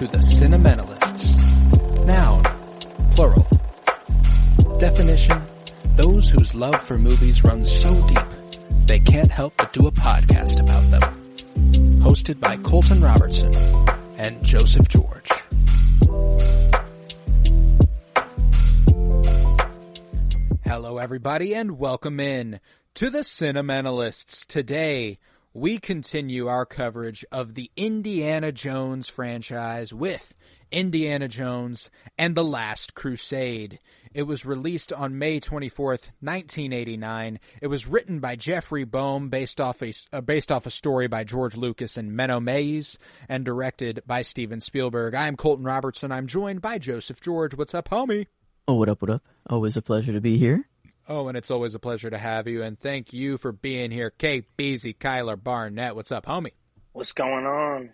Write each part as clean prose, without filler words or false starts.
to the Cinementalists. Noun, plural. Definition, those whose love for movies runs so deep, they can't help but do a podcast about them. Hosted by Colton Robertson and Joseph George. Hello everybody and welcome in to the Cinementalists. Today, we continue our coverage of the Indiana Jones franchise with Indiana Jones and the Last Crusade. It was released on May 24th, 1989. It was written by Jeffrey Boehm based off a story by George Lucas and Menno Meyjes and directed by Steven Spielberg. I am Colton Robertson. I'm joined by Joseph George. What's up, homie? Oh, what up, what up? Always a pleasure to be here. Oh, and it's always a pleasure to have you, and thank you for being here. Kate Beasy, Kyler Barnett, what's up, homie? What's going on?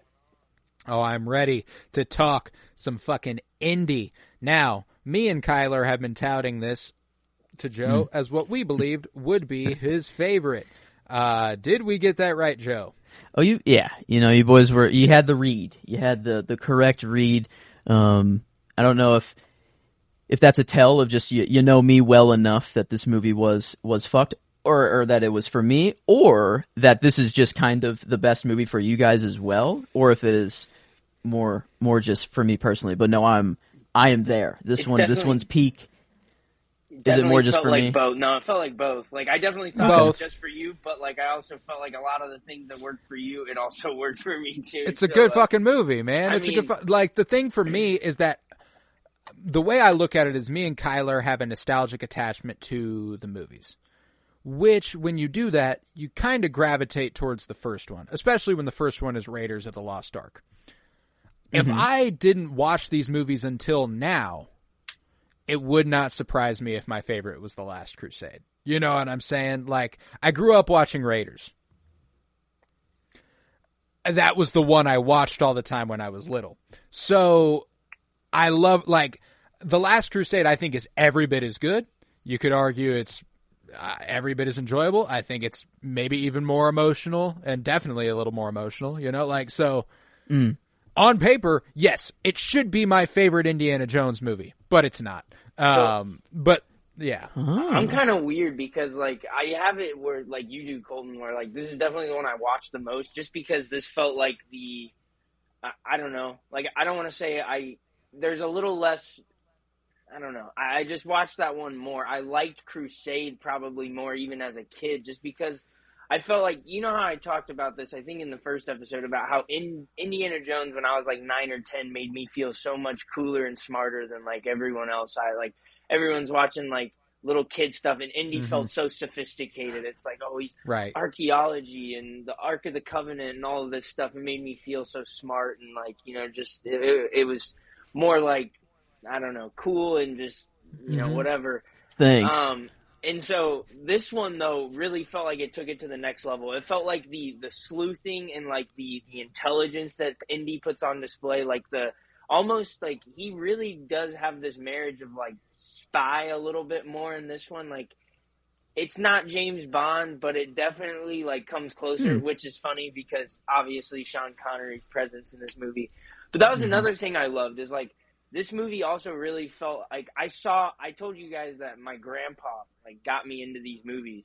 Oh, I'm ready to talk some fucking indie. Now, me and Kyler have been touting this to Joe as what we believed would be his favorite. Did we get that right, Joe? Oh, you you boys you had the read. You had the correct read. I don't know if that's a tell of just you know me well enough that this movie was fucked, or that it was for me, or that this is just kind of the best movie for you guys as well, or if it is more just for me personally. But no, I am there. This one's peak. Is it more just for me? Both. No, it felt like both. Like I definitely thought it was just for you, but like I also felt like a lot of the things that worked for you, it also worked for me too. It's a good fucking movie, man. The thing for me is that the way I look at it is me and Kyler have a nostalgic attachment to the movies, which when you do that, you kind of gravitate towards the first one, especially when the first one is Raiders of the Lost Ark. If I didn't watch these movies until now, it would not surprise me if my favorite was The Last Crusade. You know what I'm saying? Like, I grew up watching Raiders. That was the one I watched all the time when I was little. So I love, like, The Last Crusade, I think, is every bit as good. You could argue it's every bit as enjoyable. I think it's maybe even more emotional, and definitely a little more emotional, you know? Like, so, on paper, yes, it should be my favorite Indiana Jones movie, but it's not. But, yeah. I'm kind of weird because, like, I have it where, like, you do, Colton, where, like, this is definitely the one I watched the most, just because this felt like I don't know. Like, I don't want to say there's a little less, I don't know. I just watched that one more. I liked Crusade probably more even as a kid just because I felt like, you know how I talked about this, I think in the first episode, about how Indiana Jones when I was like 9 or 10 made me feel so much cooler and smarter than like everyone else. Everyone's watching like little kid stuff and Indy felt so sophisticated. It's like, oh, he's archaeology and the Ark of the Covenant and all of this stuff. It made me feel so smart and like, you know, just it was more like, I don't know, cool and just, you know, whatever. Thanks. And so this one, though, really felt like it took it to the next level. It felt like the sleuthing and, like, the intelligence that Indy puts on display, like, almost, like, he really does have this marriage of, like, spy a little bit more in this one. Like, it's not James Bond, but it definitely, like, comes closer, which is funny because, obviously, Sean Connery's presence in this movie. But that was another thing I loved is, like, this movie also really felt like I told you guys that my grandpa like got me into these movies.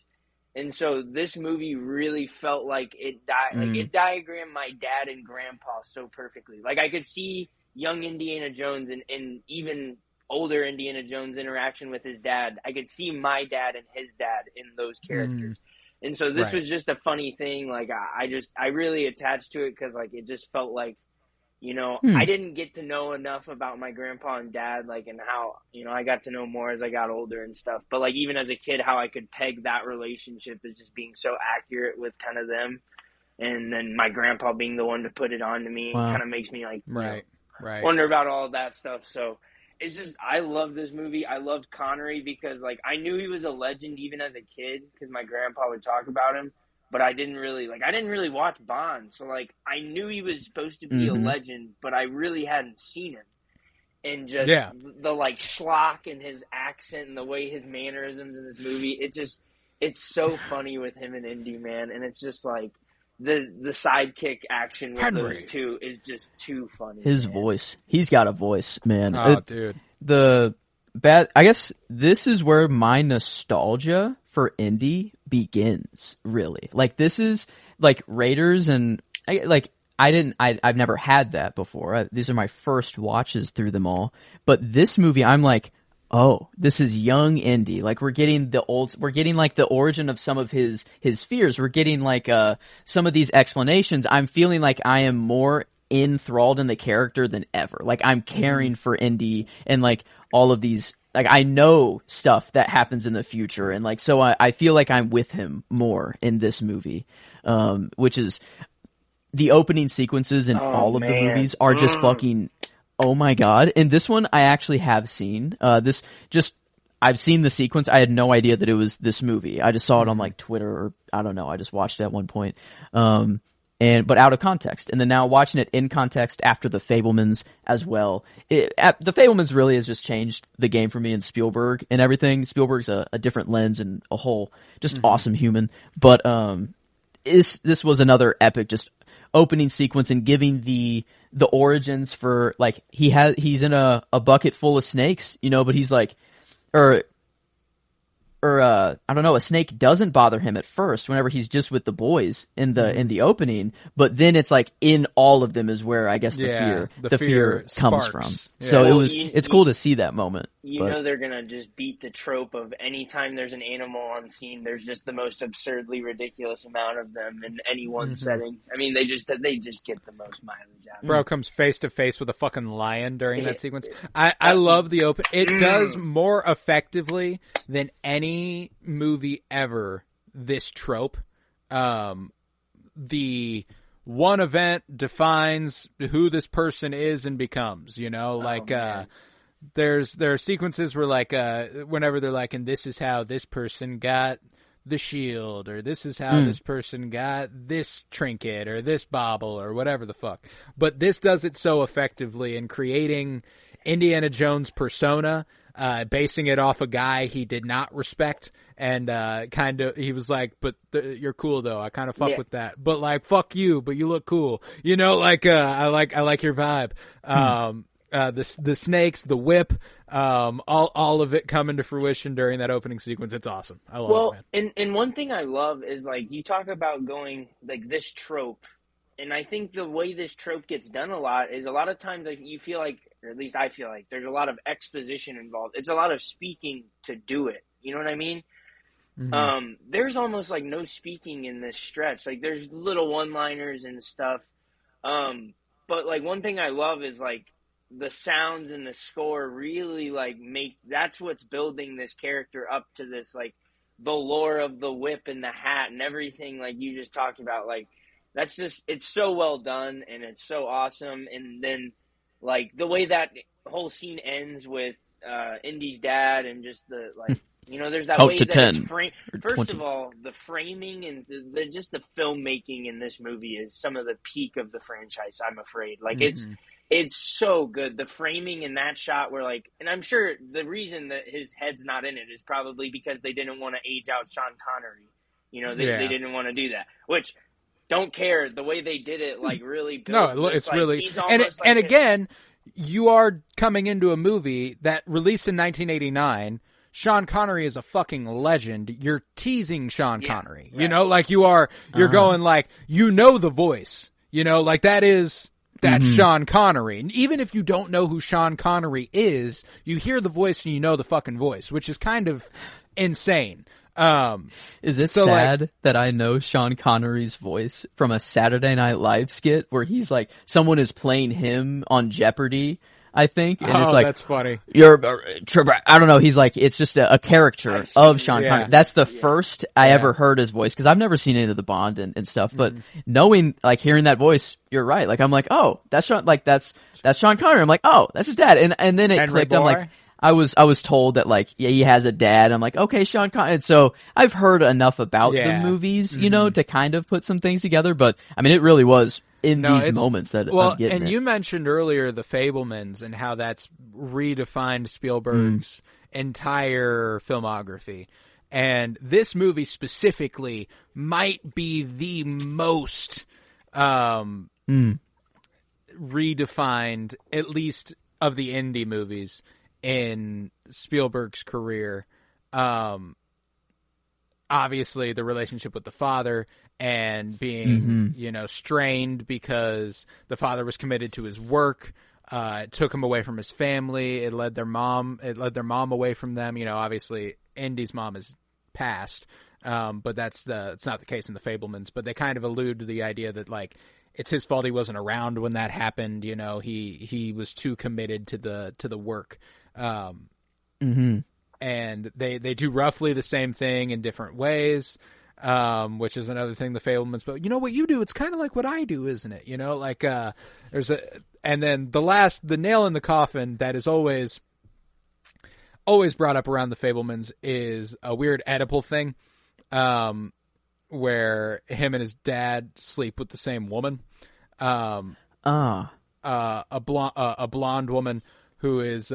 And so this movie really felt like it diagrammed my dad and grandpa so perfectly. Like I could see young Indiana Jones and even older Indiana Jones interaction with his dad. I could see my dad and his dad in those characters. And so this was just a funny thing. Like I really attached to it because like it just felt like, you know, I didn't get to know enough about my grandpa and dad, like, and how, you know, I got to know more as I got older and stuff. But, like, even as a kid, how I could peg that relationship as just being so accurate with kind of them. And then my grandpa being the one to put it on to me kind of makes me, like, wonder about all of that stuff. So it's just, I love this movie. I loved Connery because, like, I knew he was a legend even as a kid because my grandpa would talk about him. But I didn't really watch Bond. So, like, I knew he was supposed to be a legend, but I really hadn't seen him. And just the, like, schlock and his accent and the way his mannerisms in this movie, it's so funny with him and Indy, man. And it's just, like, the sidekick action with Henry. those two is just too funny. His voice. He's got a voice, man. Oh, dude. I guess this is where my nostalgia for Indy begins, really. Like, this is, like, Raiders and, I've never had that before. These are my first watches through them all. But this movie, I'm like, oh, this is young Indy. Like, we're getting like the origin of some of his fears. We're getting like some of these explanations. I'm feeling like I am more enthralled in the character than ever. Like, I'm caring for Indy and like all of these, like, I know stuff that happens in the future, and like, so I feel like I'm with him more in this movie, which is the opening sequences in all of the movies are just fucking, oh my god. And this one I actually have seen. I've seen the sequence. I had no idea that it was this movie. I just saw it on like Twitter, or I don't know. I just watched it at one point. But out of context. And then now watching it in context after The Fabelmans as well. The Fabelmans really has just changed the game for me, and Spielberg and everything. Spielberg's a different lens and a whole just awesome human. But this was another epic just opening sequence and giving the origins for, like, he's in a bucket full of snakes, you know, but he's like, I don't know, a snake doesn't bother him at first whenever he's just with the boys in the opening, but then it's like in all of them is where I guess the fear comes from. Yeah. So it's cool to see that moment. You know they're gonna just beat the trope of anytime there's an animal on scene, there's just the most absurdly ridiculous amount of them in any one setting. I mean, they just get the most mileage out of it. Bro comes face to face with a fucking lion during that sequence. I love the open. It does more effectively than any movie ever this trope. The one event defines who this person is and becomes, you know, there are sequences where, like, whenever they're like, and this is how this person got the shield, or this is how this person got this trinket or this bauble or whatever the fuck. But this does it so effectively in creating Indiana Jones persona, basing it off a guy he did not respect, and he was like, but you're cool though, I kind of fuck with that, but like, fuck you, but you look cool, you know, like, I like your vibe. The snakes, the whip, all of it coming to fruition during that opening sequence. It's awesome. I love it, man. And one thing I love is, like, you talk about going like this trope, and I think the way this trope gets done a lot is a lot of times, like, you feel like, or at least I feel like, there's a lot of exposition involved. It's a lot of speaking to do it. You know what I mean? Mm-hmm. There's almost like no speaking in this stretch. Like, there's little one-liners and stuff. But like, one thing I love is, like, the sounds and the score really, like, that's what's building this character up to this, like, the lore of the whip and the hat and everything, like you just talked about. Like, that's just, it's so well done and it's so awesome. And then, like, the way that whole scene ends with Indy's dad, and just the, like, you know, there's that way that 10, it's framed. First 20. Of all, the framing and just the filmmaking in this movie is some of the peak of the franchise, I'm afraid. Like, it's so good. The framing in that shot where, like, and I'm sure the reason that his head's not in it is probably because they didn't want to age out Sean Connery. You know, they didn't want to do that, which, don't care. The way they did it, like, really built. No, it's like, really, and again, you are coming into a movie that released in 1989. Sean Connery is a fucking legend. You're teasing Sean Connery. Right. You know, like, you're going, like, you know the voice. You know, like, that's Sean Connery. And even if you don't know who Sean Connery is, you hear the voice and you know the fucking voice, which is kind of insane. Is it sad that I know Sean Connery's voice from a Saturday Night Live skit where he's like, someone is playing him on Jeopardy, I think, and it's like, that's funny. I don't know. He's like, it's just a character of Sean Connery. That's the first I ever heard his voice, because I've never seen any of the Bond and stuff. But knowing, like, hearing that voice, you're right. Like, I'm like, oh, that's Sean. Like, that's Sean Connery. I'm like, oh, that's his dad. And then it Henry clicked. Boy? I'm like, I was told that, like, yeah, he has a dad. I'm like, okay, Sean Connery. And so I've heard enough about the movies, you know, to kind of put some things together. But I mean, it really was in these moments that I'm getting you mentioned earlier The Fabelmans and how that's redefined Spielberg's entire filmography. And this movie specifically might be the most redefined, at least of the indie movies, in Spielberg's career. Obviously, the relationship with the father and being, strained because the father was committed to his work. It took him away from his family. It led their mom away from them. Obviously, Indy's mom is passed, but it's not the case in the Fabelmans. But they kind of allude to the idea that like it's his fault he wasn't around when that happened. He was too committed to the work. And they do roughly the same thing in different ways, which is another thing the Fabelmans. But what you do, it's kind of like what I do, isn't it? And then the nail in the coffin that is always brought up around the Fabelmans is a weird Oedipal thing, where him and his dad sleep with the same woman, a blonde woman who is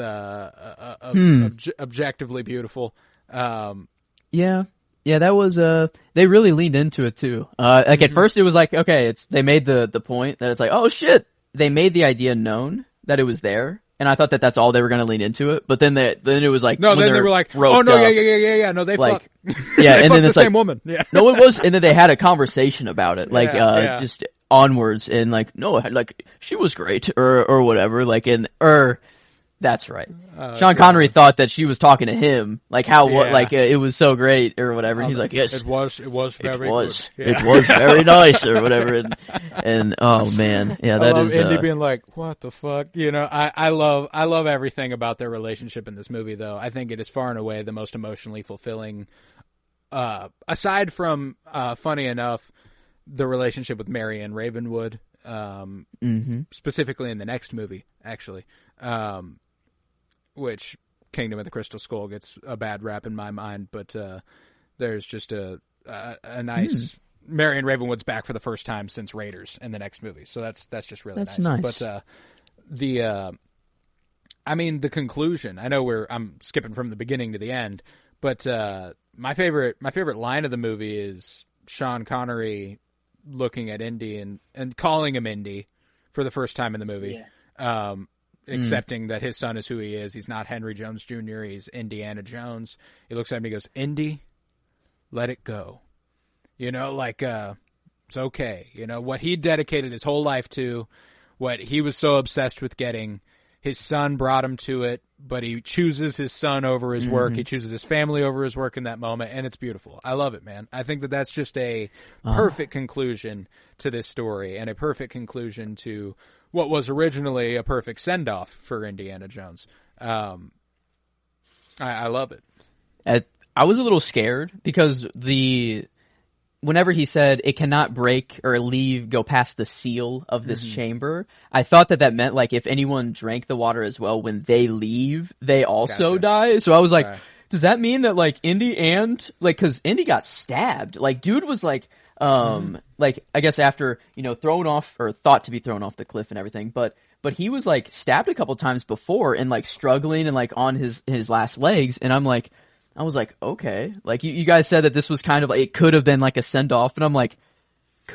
objectively beautiful. Yeah, that was they really leaned into it too. Like at first it was like, okay, they made the point that it's like, oh shit, they made the idea known that it was there, and I thought that that's all they were going to lean into it. But then it was like, no, then they were like, oh no, yeah, no, they like, fuck. Yeah, they and then it's the like, same woman. Yeah, no, it was, and then they had a conversation about it, like yeah. just onwards, and like, no, like she was great or whatever, like that's right. Sean Connery thought that she was talking to him, like it was so great or whatever. And he's like, yes, it was very good. It was very nice or whatever. And oh man, yeah, I love Indy being like, what the fuck? I love everything about their relationship in this movie, though. I think it is far and away the most emotionally fulfilling. Aside from, funny enough, the relationship with Marianne Ravenwood, specifically in the next movie, actually. Which Kingdom of the Crystal Skull gets a bad rap in my mind, but there's just a nice Marion Ravenwood's back for the first time since Raiders in the next movie, so that's just really nice. But the conclusion. I know I'm skipping from the beginning to the end, but my favorite line of the movie is Sean Connery looking at Indy and calling him Indy for the first time in the movie. Yeah. Accepting that his son is who he is. He's not Henry Jones Jr., he's Indiana Jones. He looks at him and he goes, Indy, let it go. It's okay. What he dedicated his whole life to, what he was so obsessed with getting, his son brought him to it, but he chooses his son over his work. He chooses his family over his work in that moment, and it's beautiful. I love it, man. I think that that's just a perfect conclusion to this story, and a perfect conclusion to what was originally a perfect send-off for Indiana Jones. I love it. I was a little scared because whenever he said it cannot break or go past the seal of this chamber, I thought that meant like if anyone drank the water as well, when they leave, they also die. So I was like, does that mean that like Indy and like, cause Indy got stabbed, like dude was like, like I guess after, thrown off or thought to be thrown off the cliff and everything, but he was like stabbed a couple times before and like struggling and like on his last legs. And I was like, okay, like you guys said that this was kind of like, it could have been like a send off. And I'm like,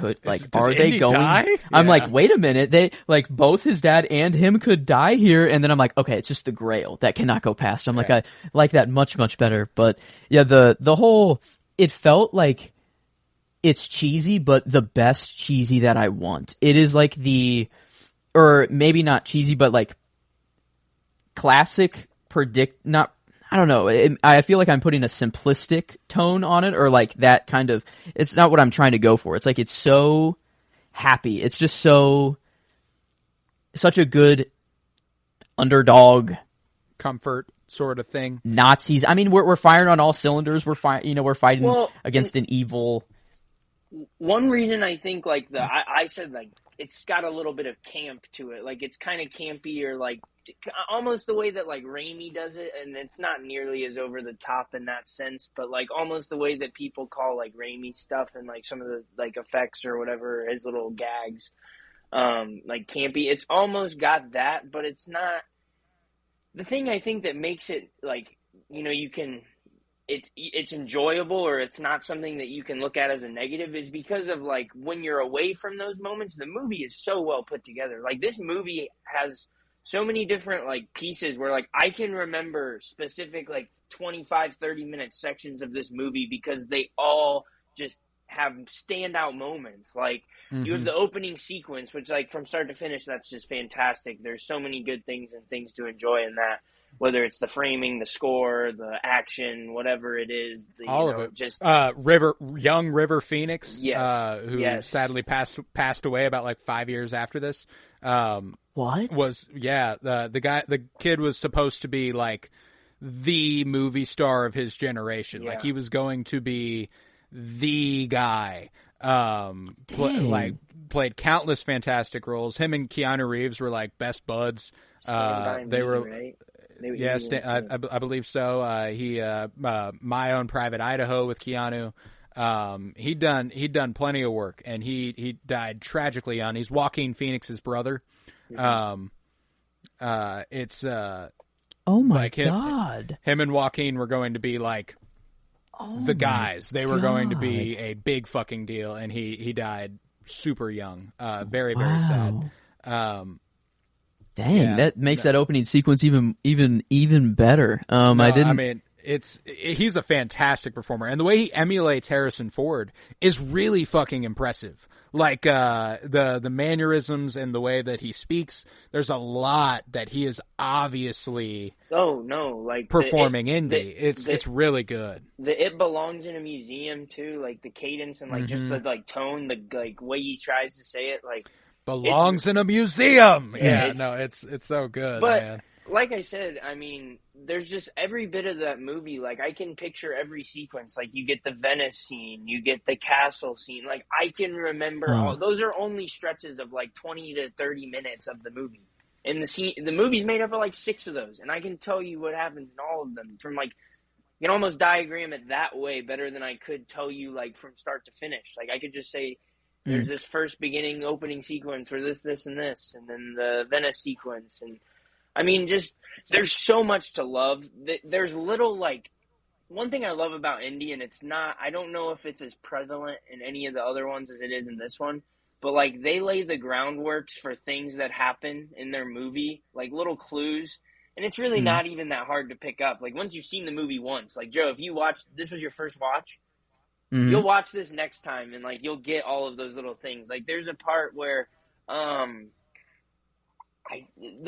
are they going? Die? I'm like, wait a minute. They like both his dad and him could die here. And then I'm like, okay, it's just the Grail that cannot go past. I'm like, I like that much, much better. But yeah, the whole, it felt like, it's cheesy, but the best cheesy that I want. It is like or maybe not cheesy, but like classic I don't know. I feel like I'm putting a simplistic tone on it, or like that kind of, it's not what I'm trying to go for. It's like, it's so happy. It's just such a good underdog comfort sort of thing. Nazis. I mean, we're firing on all cylinders. We're fighting against an evil. One reason I think like I said like it's got a little bit of camp to it, like it's kind of campy or like almost the way that like Raimi does it, and it's not nearly as over the top in that sense, but like almost the way that people call like Raimi stuff and like some of the like effects or whatever, his little gags, like campy. It's almost got that, but it's not. The thing I think that makes it like, you can. it's enjoyable, or it's not something that you can look at as a negative, is because of like when you're away from those moments, the movie is so well put together. Like this movie has so many different like pieces where like I can remember specific like 25-30 minute sections of this movie because they all just have standout moments. Like you have the opening sequence, which like from start to finish, that's just fantastic. There's so many good things and things to enjoy in that. Whether it's the framing, the score, the action, whatever it is, all of it. Just young River Phoenix, who sadly passed away about like 5 years after this. What was the kid was supposed to be like the movie star of his generation. Like he was going to be the guy. Played countless fantastic roles. Him and Keanu Reeves were like best buds. They were. Right? I believe so. He My Own Private Idaho with Keanu. He'd done plenty of work, and he died tragically young. He's Joaquin Phoenix's brother. It's oh my god! Him and Joaquin were going to be like the guys. They were going to be a big fucking deal, and he died super young. Very sad. Dang, that makes that opening sequence even better. He's a fantastic performer, and the way he emulates Harrison Ford is really fucking impressive. Like the mannerisms and the way that he speaks, there's a lot that he is obviously performing indie. It's really good. It belongs in a museum too, like the cadence and like just the like tone, the like way he tries to say it, like belongs in a museum. It's so good, but, man. Like I said, I mean, there's just every bit of that movie. Like, I can picture every sequence. Like, you get the Venice scene, you get the castle scene. Like, I can remember all. Those are only stretches of like 20 to 30 minutes of the movie. And the movie's made up of like 6 of those, and I can tell you what happens in all of them. From like, you can almost diagram it that way better than I could tell you like from start to finish. Like, I could just say, there's this first beginning opening sequence for this, and this, and then the Venice sequence. And I mean, just, there's so much to love. There's little, like, one thing I love about indie, and it's not, I don't know if it's as prevalent in any of the other ones as it is in this one, but like, they lay the groundworks for things that happen in their movie, like little clues. And it's really not even that hard to pick up. Like, once you've seen the movie once, like, Joe, if you watched, this was your first watch, you'll watch this next time, and like you'll get all of those little things. Like there's a part where the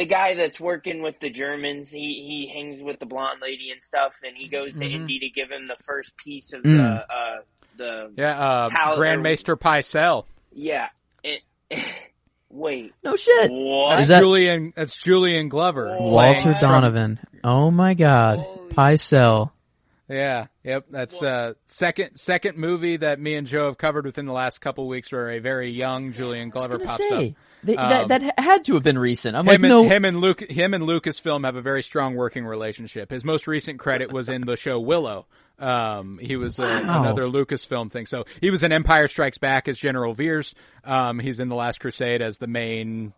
guy that's working with the Germans, he hangs with the blonde lady and stuff, and he goes to Indy to give him the first piece of the Grand Maester Pycelle. Yeah. Wait. No shit. What? That's Julian Glover. Walter Donovan. Oh my god. Pycelle. Yeah, yep. That's second movie that me and Joe have covered within the last couple weeks where a very young Julian Glover pops up. That had to have been recent. Him and Lucasfilm have a very strong working relationship. His most recent credit was in the show Willow. He was another Lucasfilm thing. So he was in Empire Strikes Back as General Veers. He's in The Last Crusade as the main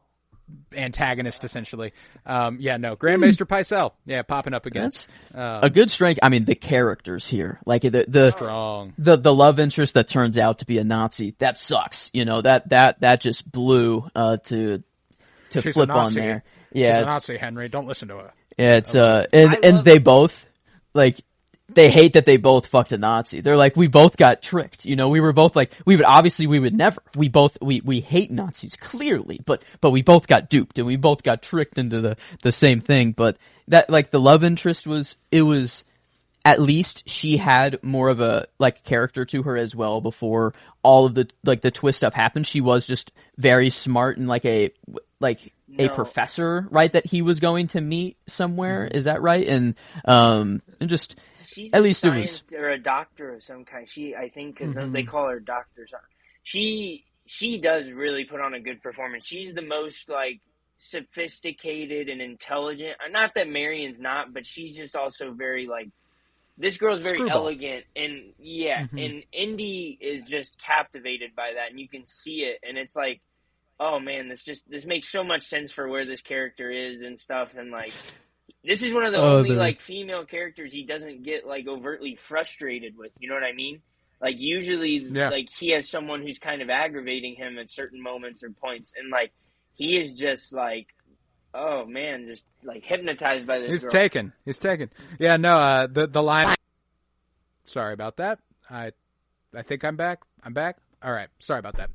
antagonist, essentially. Grand Maester Pycelle. Yeah, popping up again. That's a good strength. I mean, the characters here, like the strong, the love interest that turns out to be a Nazi. That sucks. You know, that just blew to She's flip on there. Yeah, she's a Nazi, Henry. Don't listen to her. Yeah, it's and they both like. They hate that they both fucked a Nazi. They're like, we both got tricked. You know, we were both like, we would never. We hate Nazis, clearly, but we both got duped and we both got tricked into the same thing. But that, like, the love interest was at least she had more of a, like, character to her as well before all of the, like, the twist stuff happened. She was just very smart and like a professor, right? That he was going to meet somewhere. Is that right? And just, she's at least it was, or a doctor of some kind. I think, because they call her doctors. She does really put on a good performance. She's the most like sophisticated and intelligent. Not that Marion's not, but she's just also very like. This girl's very elegant, and and Indy is just captivated by that, and you can see it, and it's like, oh man, this makes so much sense for where this character is and stuff, and like. This is one of the only like female characters he doesn't get like overtly frustrated with. You know what I mean? Like usually, like he has someone who's kind of aggravating him at certain moments or points, and like he is just like, oh man, just like hypnotized by this. He's girl. taken. He's taken. Yeah, no. The line. Sorry about that. I think I'm back. I'm back. All right. Sorry about that.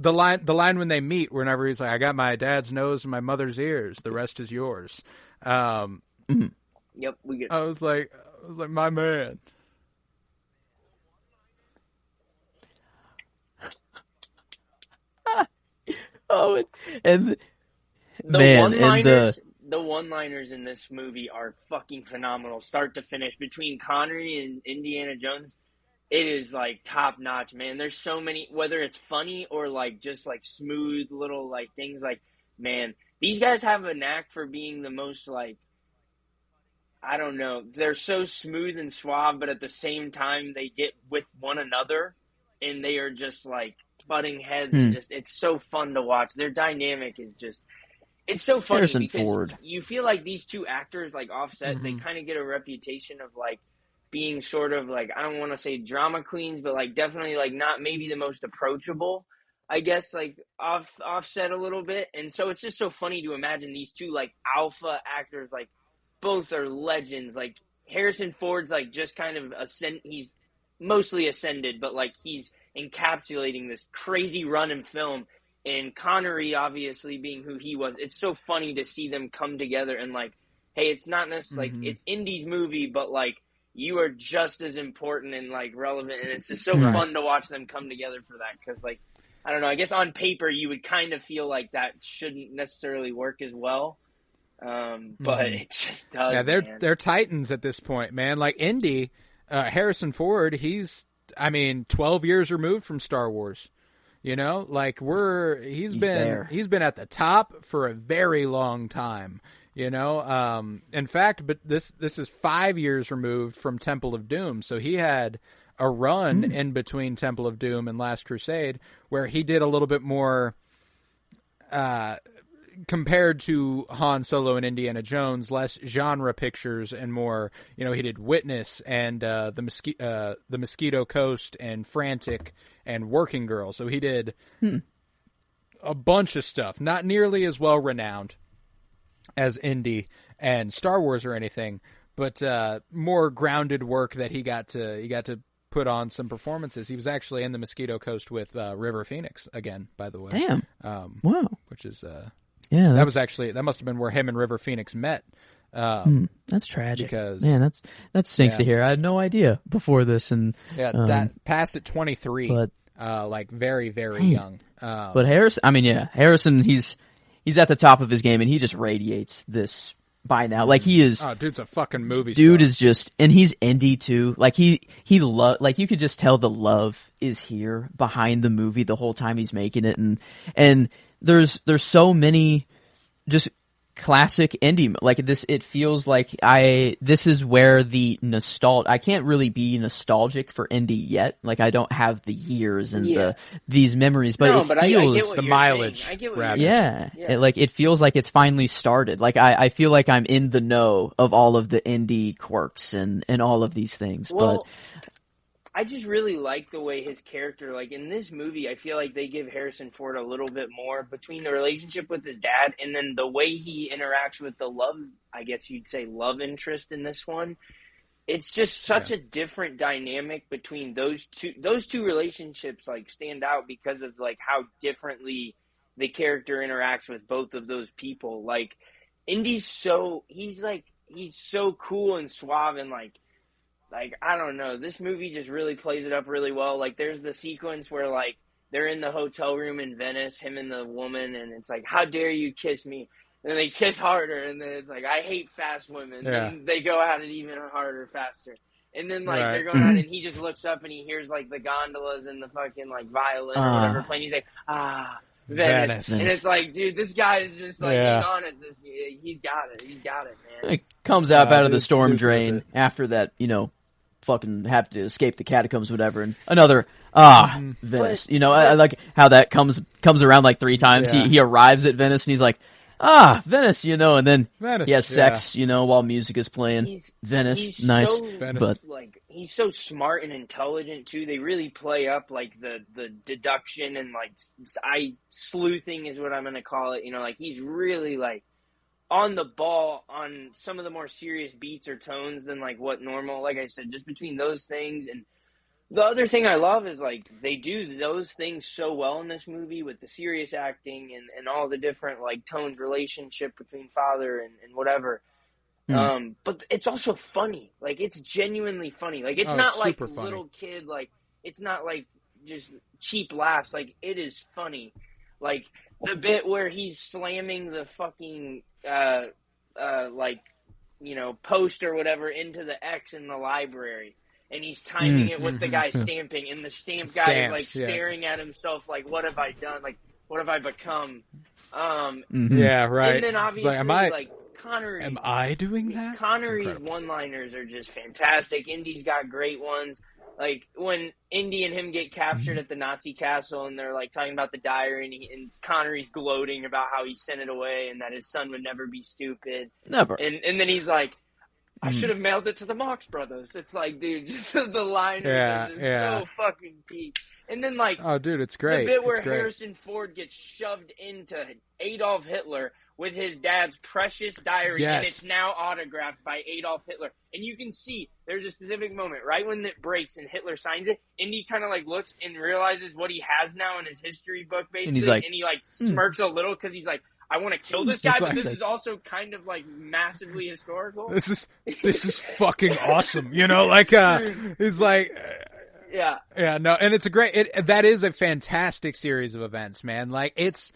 The line when they meet, whenever he's like, "I got my dad's nose and my mother's ears. The rest is yours." Yep, we get. I was like, my man. Oh, and the one-liners in this movie are fucking phenomenal, start to finish. Between Connery and Indiana Jones, it is like top notch, man. There's so many, whether it's funny or like just like smooth little like things. Like, man, these guys have a knack for being the most like, I don't know. They're so smooth and suave, but at the same time, they get with one another, and they are just like butting heads. And just, it's so fun to watch. Their dynamic is just, it's so funny Harrison because Ford. you feel like these two actors, like offset, they kind of get a reputation of like being sort of like, I don't want to say drama queens, but like definitely like not maybe the most approachable, I guess, like offset a little bit. And so it's just so funny to imagine these two like alpha actors, like both are legends. Like Harrison Ford's like just kind of he's mostly ascended, but like he's encapsulating this crazy run in film. And Connery, obviously being who he was, it's so funny to see them come together and like, hey, it's not necessarily like it's Indy's movie, but like you are just as important and like relevant, and it's just so fun to watch them come together for that. Because like, I don't know, I guess on paper you would kind of feel like that shouldn't necessarily work as well. But it just does. Yeah, they're titans at this point, man. Like Indy, Harrison Ford, he's 12 years removed from Star Wars. You know, like he's been at the top for a very long time. You know, in fact, but this is 5 years removed from Temple of Doom, so he had a run in between Temple of Doom and Last Crusade where he did a little bit more. Compared to Han Solo and Indiana Jones, less genre pictures and more, you know, he did Witness and the Mosquito Coast and Frantic and Working Girl. So he did a bunch of stuff, not nearly as well renowned as Indy and Star Wars or anything, but more grounded work that he got to put on some performances. He was actually in the Mosquito Coast with River Phoenix again, by the way. Damn. Wow. Which is yeah, that must have been where him and River Phoenix met. That's tragic. Because that stinks to hear. I had no idea before this, and that passed at 23, but like very very young. But Harrison, he's at the top of his game, and he just radiates this by now. Like he is. Oh, dude's a fucking movie. Dude star. is just, and he's indie too. Like like you could just tell the love is here behind the movie the whole time he's making it, and there's so many just classic indie like this. It feels like this is where the I can't really be nostalgic for indie yet. Like I don't have the years and these memories, but it feels the mileage. It feels like it's finally started. Like I feel like I'm in the know of all of the indie quirks and all of these things. Well, I just really like the way his character, like in this movie, I feel like they give Harrison Ford a little bit more between the relationship with his dad and then the way he interacts with the love interest in this one. It's just such a different dynamic between those two. Those two relationships like stand out because of like how differently the character interacts with both of those people. Like Indy's he's so cool and suave and like I don't know, this movie just really plays it up really well. Like there's the sequence where like they're in the hotel room in Venice, him and the woman, and it's like, how dare you kiss me? And they kiss harder, and then it's like, I hate fast women. Yeah. And they go at it even harder, faster. And then like they're going at it, and he just looks up and he hears like the gondolas and the fucking like violin or whatever playing. He's like, Venice. And it's like, dude, this guy is just like, he's on it. He's got it, man. It comes out of the storm drain after that, you know, fucking have to escape the catacombs, whatever, and another Venice. I like how that comes around like 3 times. He arrives at Venice and he's like, Venice, and then Venice, he has sex, while music is playing. He's nice. so, Venice. like, he's so smart and intelligent too. They really play up like the deduction and like sleuthing is what I'm gonna call it. Like he's really like on the ball on some of the more serious beats or tones than like what normal. Like I said, just between those things. And the other thing I love is like they do those things so well in this movie with the serious acting and all the different like tones, relationship between father and whatever. But it's also funny. Like it's genuinely funny. Like it's not like funny. Little Kid. Like it's not like just cheap laughs. Like it is funny. Like the bit where he's slamming the fucking post or whatever into the X in the library. And he's timing it with the guy stamping, and the stamp guy is like staring at himself, like, "What have I done? Like, what have I become?" Yeah, right. And then obviously, like Connery, am I doing that? Connery's one-liners are just fantastic. Indy's got great ones. Like when Indy and him get captured at the Nazi castle, and they're like talking about the diary, and Connery's gloating about how he sent it away, and that his son would never be stupid. Never. And then he's like, I should have mailed it to the Marx Brothers. It's like, dude, just the line is so fucking peak. And then, like, oh, dude, it's great. The bit where Harrison Ford gets shoved into Adolf Hitler with his dad's precious diary, and it's now autographed by Adolf Hitler. And you can see there's a specific moment right when it breaks and Hitler signs it, and he kind of like looks and realizes what he has now in his history book, basically, and he like smirks a little because he's like, I want to kill this guy, but this is also kind of like massively historical. This is fucking awesome, like he's like, yeah, no, and it's that is a fantastic series of events, man. Like it's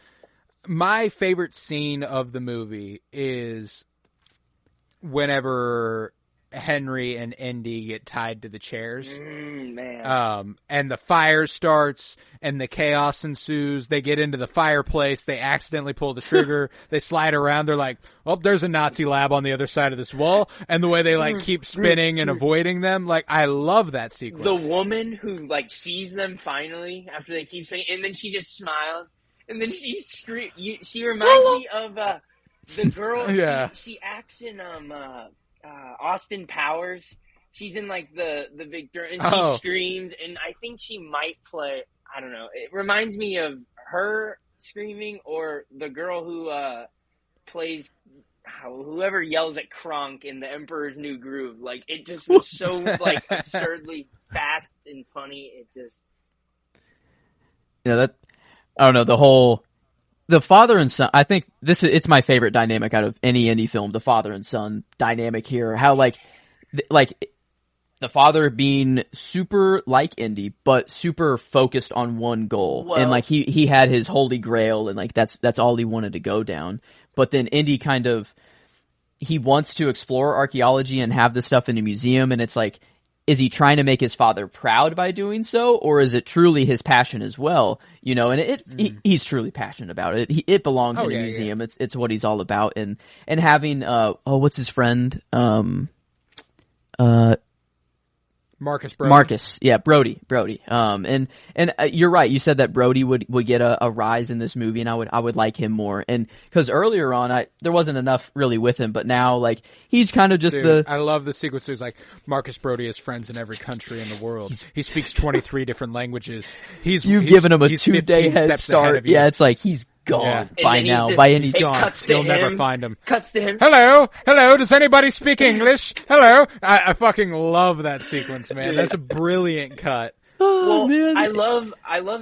my favorite scene of the movie is whenever Henry and Indy get tied to the chairs. Man. And the fire starts and the chaos ensues. They get into the fireplace. They accidentally pull the trigger. They slide around. They're like, oh, there's a Nazi lab on the other side of this wall. And the way they like keep spinning and avoiding them. Like, I love that sequence. The woman who like sees them finally after they keep spinning, and then she just smiles. And then she screams. She reminds me of the girl. She acts in Austin Powers. She's in like the Victor, and she screams, and I think she might play. I don't know. It reminds me of her screaming, or the girl who plays whoever yells at Kronk in The Emperor's New Groove. Like it just was so like absurdly fast and funny. It just that I don't know the father and son. I think it's my favorite dynamic out of any indie film. The father and son dynamic here. How like the father being super like Indy, but super focused on one goal, and like he had his holy grail, and like that's all he wanted to go down. But then Indy kind of he wants to explore archaeology and have this stuff in a museum, and it's like, is he trying to make his father proud by doing so, or is it truly his passion as well? And he's truly passionate about it. It belongs in a museum. Yeah. It's what he's all about, and having what's his friend Marcus Brody. Brody. And you're right. You said that Brody would get a rise in this movie, and I would like him more. And because earlier on, there wasn't enough really with him, but now like he's kind of just I love the sequence. There's like Marcus Brody has friends in every country in the world. He speaks 23 different languages. You've given him a 2-day head start. Yeah, it's like he's gone by now. By any he's gone. You'll never find him. Cuts to him. Hello. Does anybody speak English? Hello. I fucking love that sequence, man. That's a brilliant cut. Well, man. I love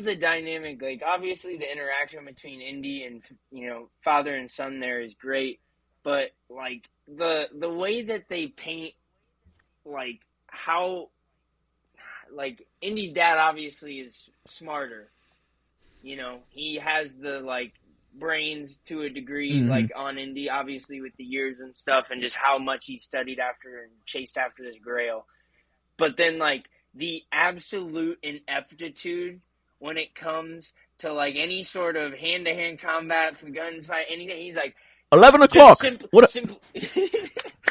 the dynamic. Like obviously the interaction between Indy and father and son there is great, but like the way that they paint like how like Indy's dad obviously is smarter. He has the, like, brains to a degree, like, on Indy, obviously, with the years and stuff, and just how much he studied after and chased after this grail. But then, like, the absolute ineptitude when it comes to, like, any sort of hand-to-hand combat, from guns, fight, anything, he's like, 11 o'clock!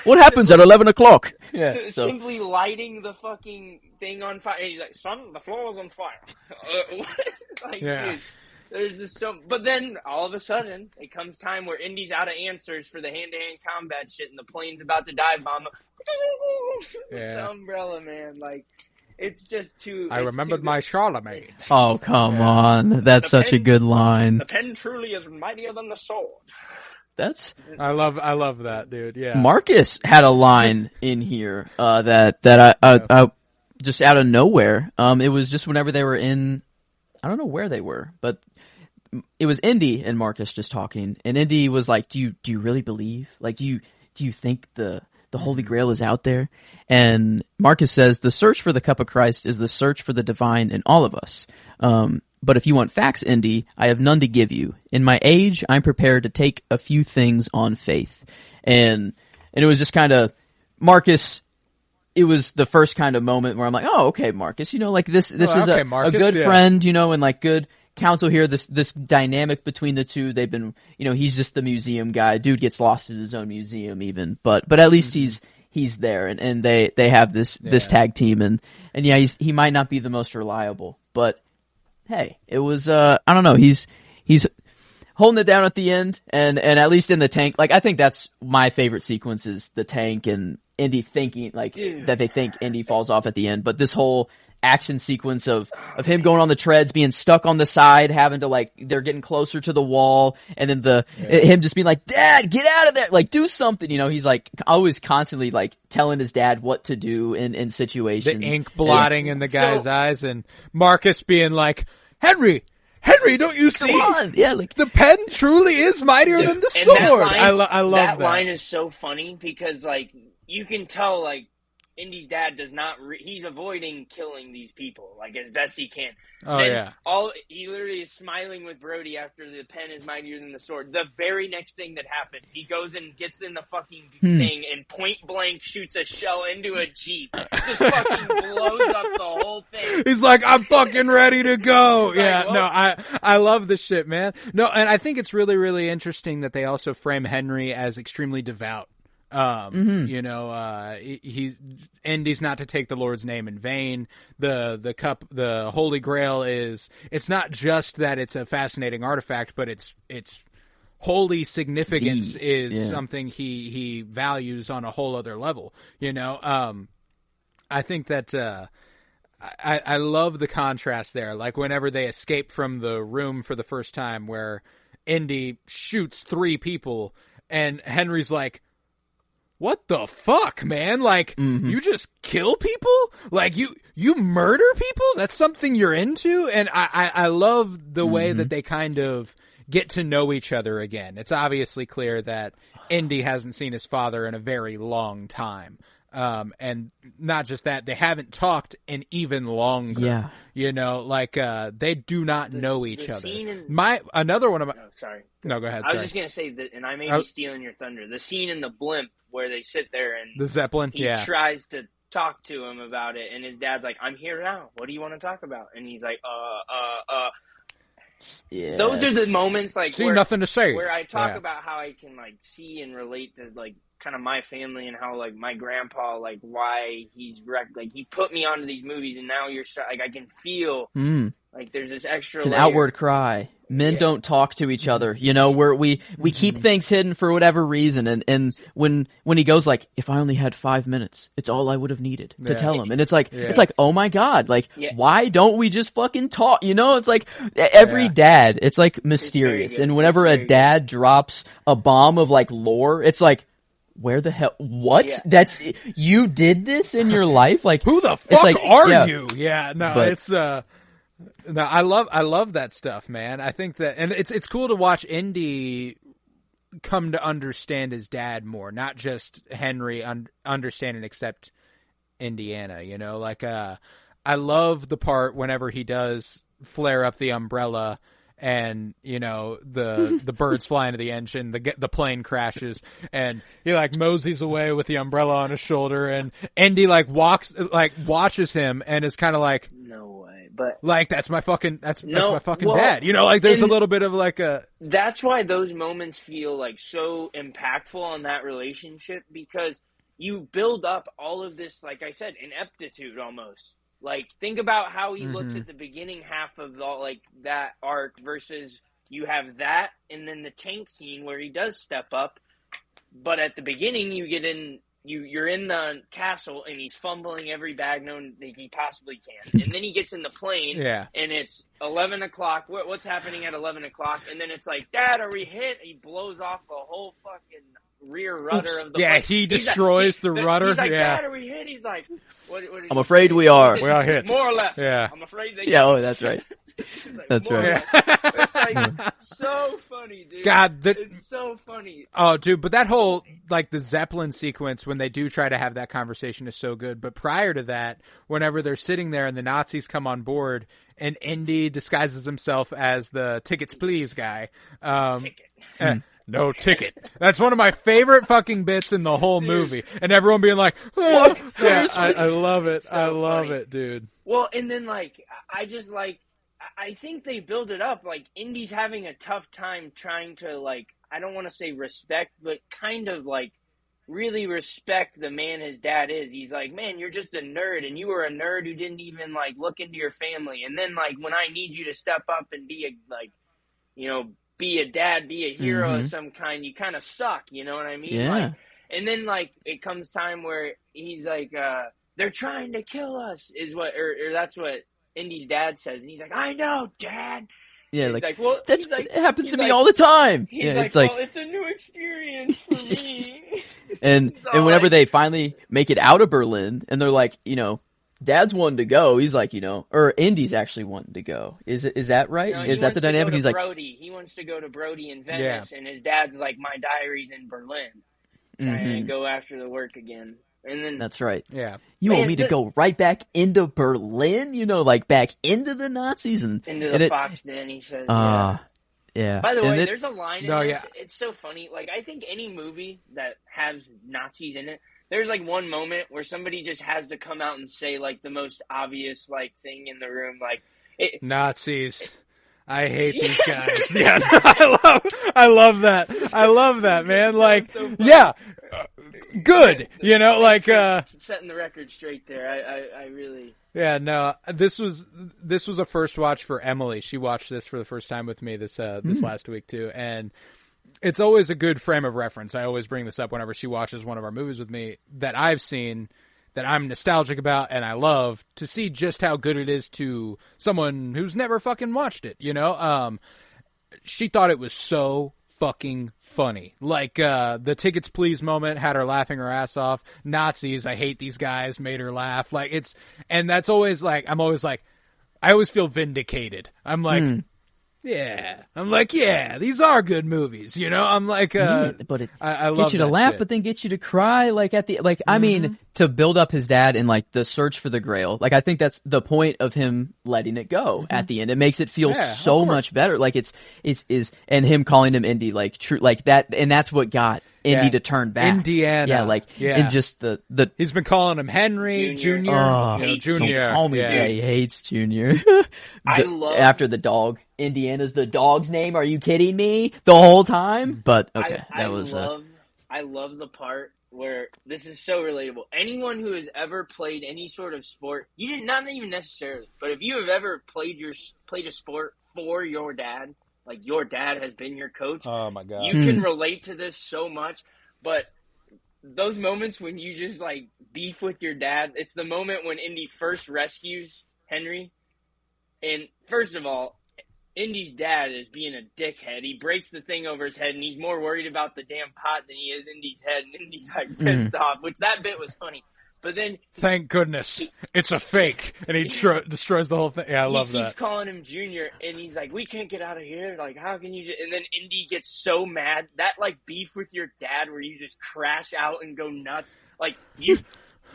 What happens at 11 o'clock? Yeah, simply lighting the fucking thing on fire. And he's like, son, the floor is on fire. Like, dude, There's just so, but then all of a sudden it comes time where Indy's out of answers for the hand-to-hand combat shit, and the plane's about to dive bomb the umbrella, man. Like, it's just too. I remembered my Charlemagne. Oh, come on. That's such a good line. The pen truly is mightier than the sword. I love that, dude. Yeah. Marcus had a line in here that I just out of nowhere. It was just whenever they were in, I don't know where they were, but it was Indy and Marcus just talking, and Indy was like, "Do you really believe? Like, do you think the Holy Grail is out there?" And Marcus says, "The search for the cup of Christ is the search for the divine in all of us. But if you want facts, Indy, I have none to give you. In my age, I'm prepared to take a few things on faith." And it was just kind of Marcus. It was the first kind of moment where I'm like, "Oh, okay, Marcus. You know, like this is Marcus, a good friend. You know, and like good counsel here. This dynamic between the two. They've been, you know, he's just the museum guy. Dude gets lost in his own museum, even. But at least he's there, and they have this tag team, and yeah, he might not be the most reliable, but hey, it was I don't know, he's holding it down at the end, and at least in the tank, like I think that's my favorite sequence is the tank and Indy thinking like that they think Indy falls off at the end, but this whole action sequence of him going on the treads, being stuck on the side, having to like they're getting closer to the wall, and then him just being like, "Dad, get out of there! Like do something!" You know, he's like always constantly like telling his dad what to do in situations. The ink blotting in the guy's eyes, and Marcus being like, Henry, don't you see? Come on. Yeah, like the pen truly is mightier than the sword. I love that. That line is so funny because like you can tell like Indy's dad does not. He's avoiding killing these people like as best he can. Oh then yeah. He literally is smiling with Brody after the pen is mightier than the sword. The very next thing that happens, he goes and gets in the fucking thing and point blank shoots a shell into a Jeep. Just fucking blows up the whole thing. He's like, "I'm fucking ready to go." Yeah, like, no, I love this shit, man. No, and I think it's really, really interesting that they also frame Henry as extremely devout. You know, Indy's not to take the Lord's name in vain. The cup, the Holy Grail it's not just that it's a fascinating artifact, but it's holy significance is something he values on a whole other level. You know, I think that, I love the contrast there. Like whenever they escape from the room for the first time where Indy shoots 3 people and Henry's like, "What the fuck, man? Like, you just kill people? Like, you murder people? That's something you're into?" And I love the way that they kind of get to know each other again. It's obviously clear that Indy hasn't seen his father in a very long time. And not just that, they haven't talked in even longer. Yeah. You know, like, they do not know each other. Another one of my... Oh, sorry. No, go ahead. I was just going to say that, and I may be stealing your thunder. The scene in the blimp where they sit there and the Zeppelin, he tries to talk to him about it, and his dad's like, "I'm here now. What do you want to talk about?" And he's like, Yeah. Those are the moments like nothing to say. Where I talk about how I can like see and relate to like kind of my family and how like my grandpa, like why he's like he put me onto these movies, and now you're like I can feel like there's this extra. It's an layer. outward cry. Men don't talk to each other, you know. We keep things hidden for whatever reason, and when he goes like, "If I only had 5 minutes, it's all I would have needed to tell him," and it's like oh my god, like why don't we just fucking talk? You know, it's like every dad, it's like mysterious, and whenever a dad drops a bomb of like lore, it's like, where the hell? What? Yeah. That's you did this in your life? Like who the fuck are you? Yeah, no, but, it's no, I love that stuff, man. I think that, and it's cool to watch Indy come to understand his dad more, not just Henry understand and accept Indiana. You know, like I love the part whenever he does flare up the umbrella. And, you know, the birds fly into the engine, the plane crashes, and he like moseys away with the umbrella on his shoulder, and Indy watches him and is kind of like, no way, but like that's my fucking dad, you know, like there's a little bit of like a. That's why those moments feel like so impactful on that relationship, because you build up all of this, like I said, ineptitude almost. Like, think about how he looks at the beginning half of that arc versus you have that, and then the tank scene where he does step up. But at the beginning, you're in the castle, and he's fumbling every bag known that he possibly can. And then he gets in the plane, and it's 11 o'clock. What's happening at 11 o'clock? And then it's like, Dad, are we hit? He blows off the whole fucking rear rudder of the plane. He destroys the rudder. He's like, Dad, are we hit? He's like, what I'm afraid we are. We are hit. More or less. Yeah. I'm afraid they that's right. like, That's right. It's like, so funny, dude. God, it's so funny. Oh, dude, but that whole, like, the Zeppelin sequence when they do try to have that conversation is so good. But prior to that, whenever they're sitting there and the Nazis come on board and Indy disguises himself as the tickets please guy. Ticket. No ticket. That's one of my favorite fucking bits in the whole movie. And everyone being like, oh. I love it. So I love funny. it, dude. Well, and then, like, I think they build it up. Like, Indy's having a tough time trying to, like, I don't want to say respect, but kind of, like, really respect the man his dad is. He's like, man, you're just a nerd, and you were a nerd who didn't even, like, look into your family. And then, like, when I need you to step up and be be a dad, be a hero of some kind, you kind of suck, you know what I mean? Yeah. Like, and then, like, it comes time where he's like, they're trying to kill us, or that's what Indy's dad says. And he's like, I know, Dad. Yeah, he's like, well, it happens to me all the time. He's yeah, like, it's like, well, it's a new experience for me. and whenever they finally make it out of Berlin, and they're like, Dad's wanting to go. He's like, or Indy's actually wanting to go. Is that right? No, Is that the dynamic? He's like, Brody. He wants to go to Brody in Venice, and his dad's like, my diary's in Berlin. And go after the work again. And then that's right. Yeah. You want me to go right back into Berlin? Like back into the Nazis and into the Fox Den, he says. Yeah. By the way, there's a line in this. Yeah. It's so funny. Like, I think any movie that has Nazis in it, there's like one moment where somebody just has to come out and say like the most obvious like thing in the room, like Nazis. I hate these guys. Yeah, I love that. I love that, man. Like, so good. Like setting the record straight there. I really. Yeah, no. This was a first watch for Emily. She watched this for the first time with me this last week too, and it's always a good frame of reference. I always bring this up whenever she watches one of our movies with me that I've seen, that I'm nostalgic about and I love, to see just how good it is to someone who's never fucking watched it, She thought it was so fucking funny. Like, the tickets please moment had her laughing her ass off. Nazis, I hate these guys, made her laugh. Like, and that's always like, I always feel vindicated. I'm like, these are good movies, I'm like, but it I love gets you to that laugh, shit. but then gets you to cry, like at the, like, I mean, to build up his dad and like the search for the Grail. Like, I think that's the point of him letting it go at the end. It makes it feel so much better. Like and him calling him Indy, like true, like that, and that's what got Indy to turn back. Indiana. And just the he's been calling him Henry Junior. Junior. Don't call me. Yeah, he hates Junior. I love after the dog. Indiana's the dog's name. Are you kidding me? The whole time? But okay, I love the part where this is so relatable. Anyone who has ever played any sort of sport, not even necessarily, but if you have ever played a sport for your dad, like your dad has been your coach. Oh my God. You can relate to this so much, but those moments when you just like beef with your dad, it's the moment when Indy first rescues Henry. And first of all, Indy's dad is being a dickhead. He breaks the thing over his head, and he's more worried about the damn pot than he is Indy's head, and Indy's like pissed off, which that bit was funny. But then, thank goodness, it's a fake, and he destroys the whole thing. Yeah, I love that. He keeps calling him Junior, and he's like, we can't get out of here. Like, how can you and then Indy gets so mad. That, like, beef with your dad where you just crash out and go nuts. Like,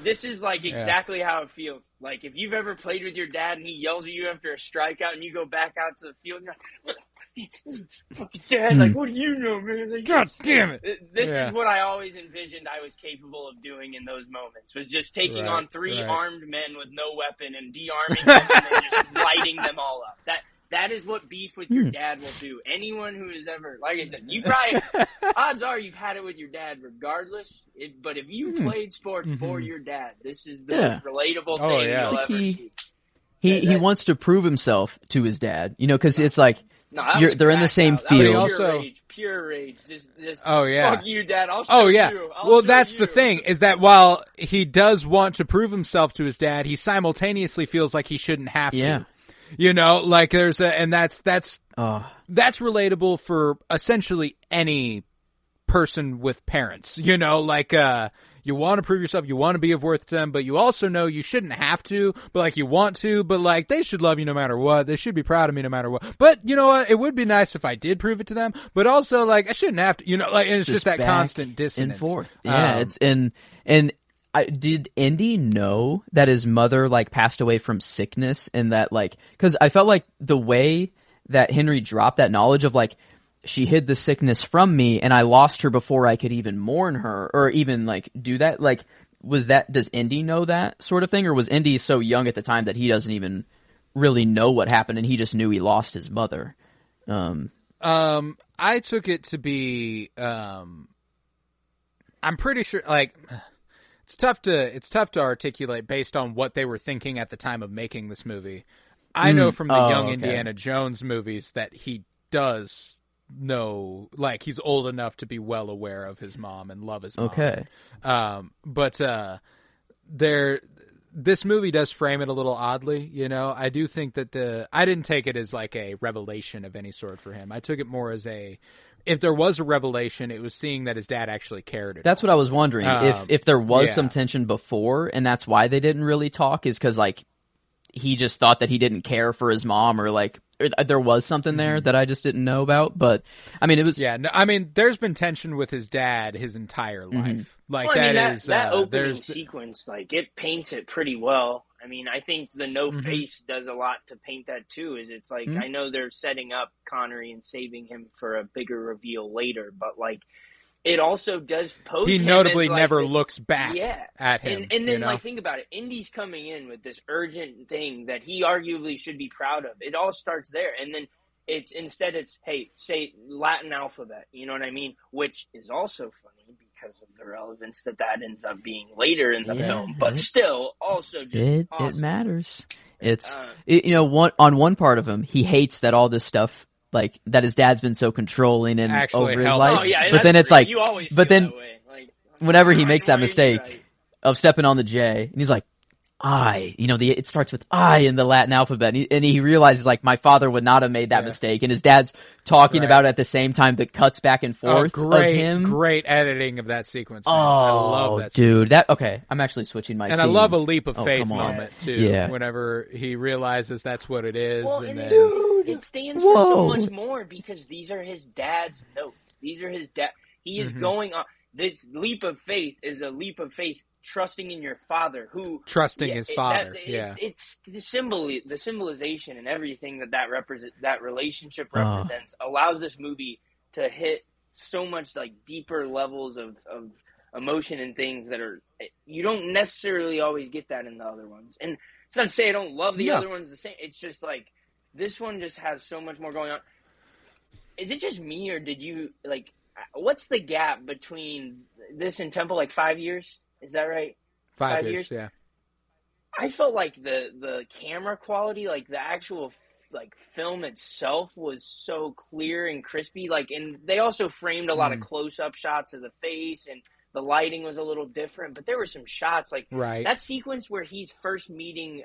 this is, like, exactly how it feels. Like, if you've ever played with your dad and he yells at you after a strikeout and you go back out to the field and you're like, fucking dad, like, what do you know, man? Like, God damn it. This is what I always envisioned I was capable of doing in those moments, was just taking on three armed men with no weapon and de-arming them and then just lighting them all up. That is what beef with your dad will do. Anyone who has ever, like I said, you probably, odds are you've had it with your dad regardless. But if you played sports for your dad, this is the most relatable thing you'll ever see. He wants to prove himself to his dad, because it's like they're in the same That was field. pure rage. Just oh yeah, fuck you, Dad. I'll show you. Well, that's the thing, is that while he does want to prove himself to his dad, he simultaneously feels like he shouldn't have to. Like there's that's relatable for essentially any person with parents. You want to prove yourself, you want to be of worth to them, but you also know you shouldn't have to, but like you want to, but like they should love you no matter what. They should be proud of me no matter what. But you know what? It would be nice if I did prove it to them, but also like I shouldn't have to, and it's just that constant dissonance. And forth. Yeah, did Indy know that his mother like passed away from sickness, and that like, cause I felt like the way that Henry dropped that knowledge of like, she hid the sickness from me and I lost her before I could even mourn her or even like do that. Like, does Indy know that sort of thing? Or was Indy so young at the time that he doesn't even really know what happened and he just knew he lost his mother? I took it to be, I'm pretty sure like it's tough to articulate based on what they were thinking at the time of making this movie. I know from the young Indiana Jones movies that he does know, like he's old enough to be well aware of his mom and love his mom. Okay. But this movie does frame it a little oddly, I do think that I didn't take it as like a revelation of any sort for him. I took it more as if there was a revelation, it was seeing that his dad actually cared. That's what I was wondering. If there was some tension before and that's why they didn't really talk, is because like he just thought that he didn't care for his mom, or like there was something there that I just didn't know about. But I mean, it was there's been tension with his dad his entire life. Like that opening sequence, like it paints it pretty well. I mean, I think the no face does a lot to paint that too. It's like I know they're setting up Connery and saving him for a bigger reveal later, but like it also does pose. He notably never looks back at him. And then like think about it, Indy's coming in with this urgent thing that he arguably should be proud of. It all starts there, and then it's hey, say Latin alphabet. You know what I mean? Which is also funny because of the relevance that ends up being later in the film. But still, also just awesome. It matters. It's on one part of him, he hates that all this stuff, like that his dad's been so controlling and over his life. Oh, yeah, but then it's like, you always but feel then that way. Like, whenever he makes that mistake of stepping on the J, and he's like, it starts with I in the Latin alphabet, and he realizes like my father would not have made that mistake, and his dad's talking about it at the same time that cuts back and forth of him. Great editing of that sequence. Man. I love that dude. I'm actually switching my. And scene. I love a leap of faith moment too. Yeah. Whenever he realizes that's what it is, it stands for so much more because these are his dad's notes. These are his dad. He is going on. This leap of faith is a leap of faith. Trusting in your father, trusting his father. It's the symbolization and everything that relationship represents allows this movie to hit so much like deeper levels of emotion and things that are you don't necessarily always get that in the other ones. And it's not to say I don't love the other ones the same. It's just like this one just has so much more going on. Is it just me or did you like? What's the gap between this and Temple? Like 5 years? Is that right? 5 years, yeah. I felt like the camera quality, like the actual like film itself was so clear and crispy. Like, and they also framed a lot of close-up shots of the face, and the lighting was a little different. But there were some shots like that sequence where he's first meeting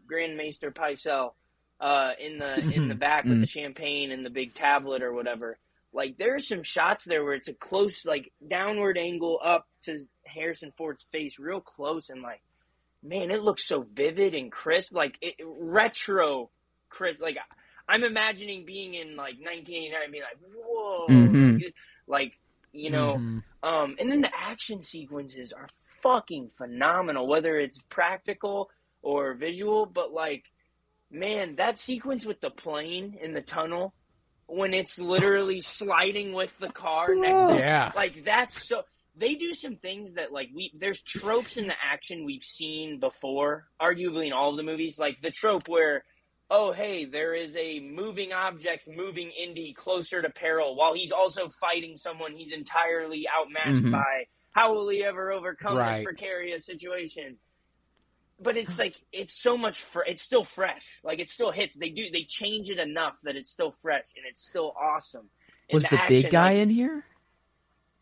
Grand Maester Pycelle in the back with the champagne and the big tablet or whatever. Like, there are some shots there where it's a close, like, downward angle up to Harrison Ford's face real close. And, like, man, it looks so vivid and crisp. Like, retro crisp. Like, I'm imagining being in, like, 1989 and being like, whoa. Like, and then the action sequences are fucking phenomenal, whether it's practical or visual. But, like, man, that sequence with the plane in the tunnel, when it's literally sliding with the car next to like that's so they do some things that like there's tropes in the action we've seen before, arguably in all of the movies, like the trope where there is a moving object moving Indy closer to peril while he's also fighting someone he's entirely outmatched by. How will he ever overcome this precarious situation? but it's like it's so much it's still fresh. Like it still hits. They change it enough that it's still fresh and it's still awesome. And Was the big guy in here?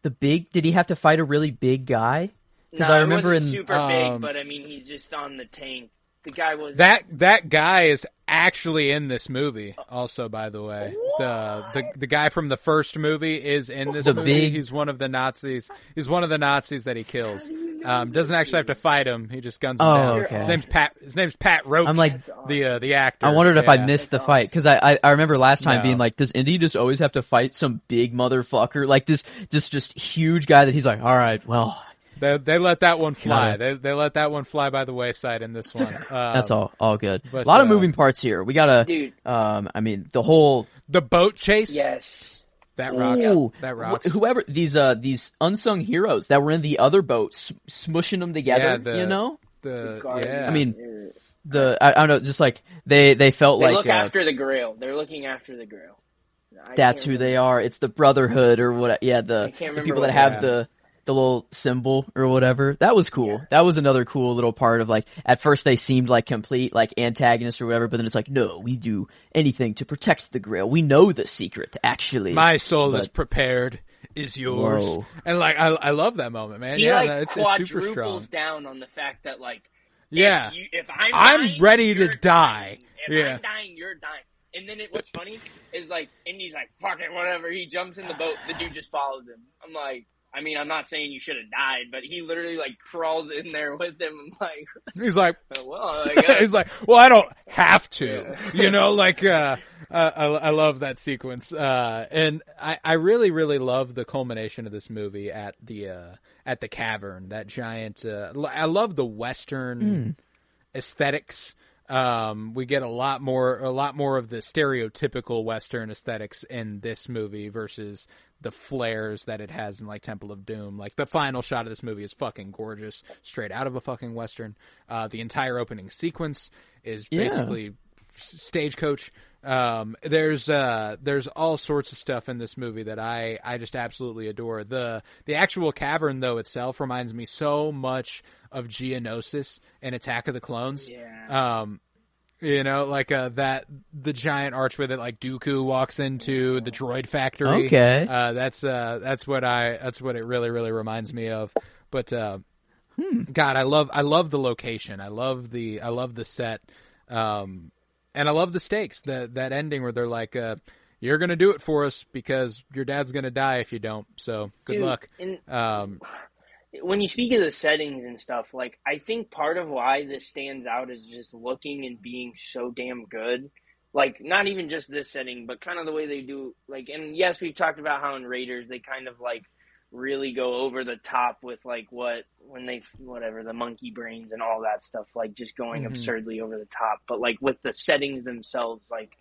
Did he have to fight a really big guy? Because I remember it wasn't super big, but I mean he's just on the tank. The guy was that guy is actually in this movie. Also, by the way, the guy from the first movie is in this movie. He's one of the Nazis. He's one of the Nazis that he kills. Doesn't actually have to fight him. He just guns him down. Okay. His name's Pat Roach. I'm like the actor. I wondered if I missed the fight because I remember last time being like, does Indy just always have to fight some big motherfucker like this? Just huge guy that he's like, all right, well. They let that one fly. They let that one fly by the wayside in this one. That's all good. But, a lot of moving parts here. We gotta. I mean, the boat chase. Yes, that rocks. Ooh, that rocks. Whoever these unsung heroes that were in the other boat, smushing them together. Yeah, you know. I mean, I don't know. Just like they felt they like look after the Grail. They're looking after the Grail. That's who they are. It's the Brotherhood or what? Yeah, the people that have the little symbol or whatever. That was cool. Yeah. That was another cool little part of like, at first they seemed like complete like antagonists or whatever, but then it's like, no, we do anything to protect the Grail. We know the secret, actually. My soul is prepared, is yours. Whoa. And like, I love that moment, man. He it's super strong. Down on the fact that like, if I'm dying, ready to die. If I'm dying, you're dying. And then what's funny is like, Indy's like, fuck it, whatever. He jumps in the boat. The dude just follows him. I'm like, I mean, I'm not saying you should have died, but he literally like crawls in there with him. I'm like, he's like, well, I guess. He's like, well, I don't have to, you know, like, I love that sequence. And I really, really love the culmination of this movie at the cavern, that giant, I love the Western aesthetics. We get a lot more of the stereotypical Western aesthetics in this movie versus the flares that it has in like Temple of Doom. Like the final shot of this movie is fucking gorgeous, straight out of a fucking Western. The entire opening sequence is basically Stagecoach. There's all sorts of stuff in this movie that I just absolutely adore. The actual cavern though itself reminds me so much of Geonosis and Attack of the Clones. Yeah. You know, like the giant archway that like Dooku walks into, the droid factory. Okay. That's what it really, really reminds me of. But God, I love the location. I love the set. And I love the stakes. That ending where they're like, you're gonna do it for us because your dad's gonna die if you don't. So good luck. When you speak of the settings and stuff, like, I think part of why this stands out is just looking and being so damn good. Like, not even just this setting, but kind of the way they do, like, and yes, we've talked about how in Raiders they kind of, like, really go over the top with, like, the monkey brains and all that stuff, like, just going absurdly over the top. But, like, with the settings themselves, like,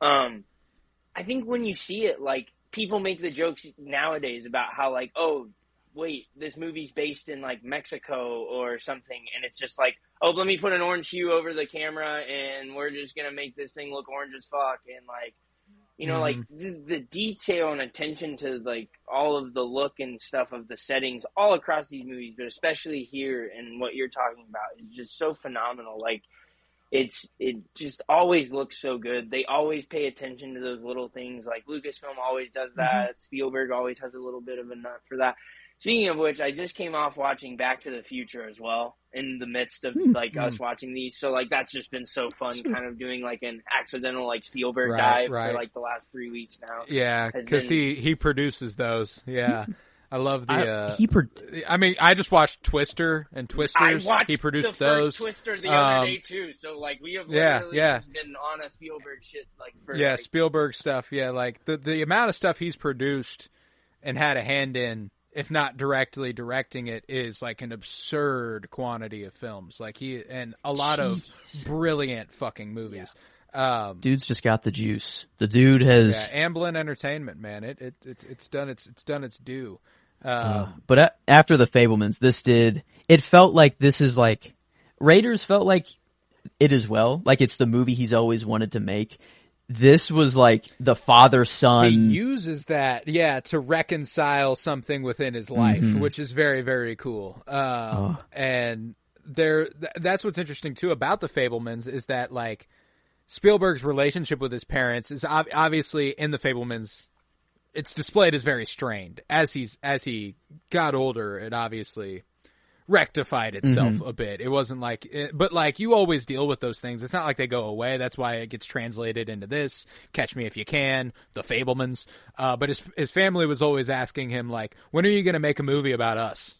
I think when you see it, like, people make the jokes nowadays about how, like, oh, wait, this movie's based in like Mexico or something, and it's just like, oh, let me put an orange hue over the camera and we're just gonna make this thing look orange as fuck, and like, you know, like the detail and attention to like all of the look and stuff of the settings all across these movies, but especially here and what you're talking about is just so phenomenal. Like, it just always looks so good. They always pay attention to those little things. Like Lucasfilm always does that. Spielberg always has a little bit of a nut for that. Speaking of which, I just came off watching Back to the Future as well in the midst of like us watching these. So like that's just been so fun, kind of doing like an accidental like Spielberg dive for like the last 3 weeks now. Yeah, because he produces those. Yeah, I love the. I mean, I just watched Twister and Twisters. He produced the those. First Twister the other day too. So like we have literally just been on a Spielberg shit like for like, Spielberg stuff. Yeah, like the amount of stuff he's produced and had a hand in, if not directly directing it, is like an absurd quantity of films. Like and a lot of brilliant fucking movies. Yeah. Dude's just got the juice. The dude has Amblin Entertainment, man. It's done its due. But after the Fabelmans, it felt like this is like Raiders felt like it as well. Like it's the movie he's always wanted to make. This was like the father-son. He uses that, to reconcile something within his life, which is very, very cool. And that's what's interesting too about the Fabelmans is that like Spielberg's relationship with his parents is obviously in the Fabelmans. It's displayed as very strained. As he got older, it obviously rectified itself a bit. It wasn't like, but like you always deal with those things. It's not like they go away. That's why it gets translated into this. Catch Me If You Can, The Fabelmans. But his family was always asking him like, when are you going to make a movie about us?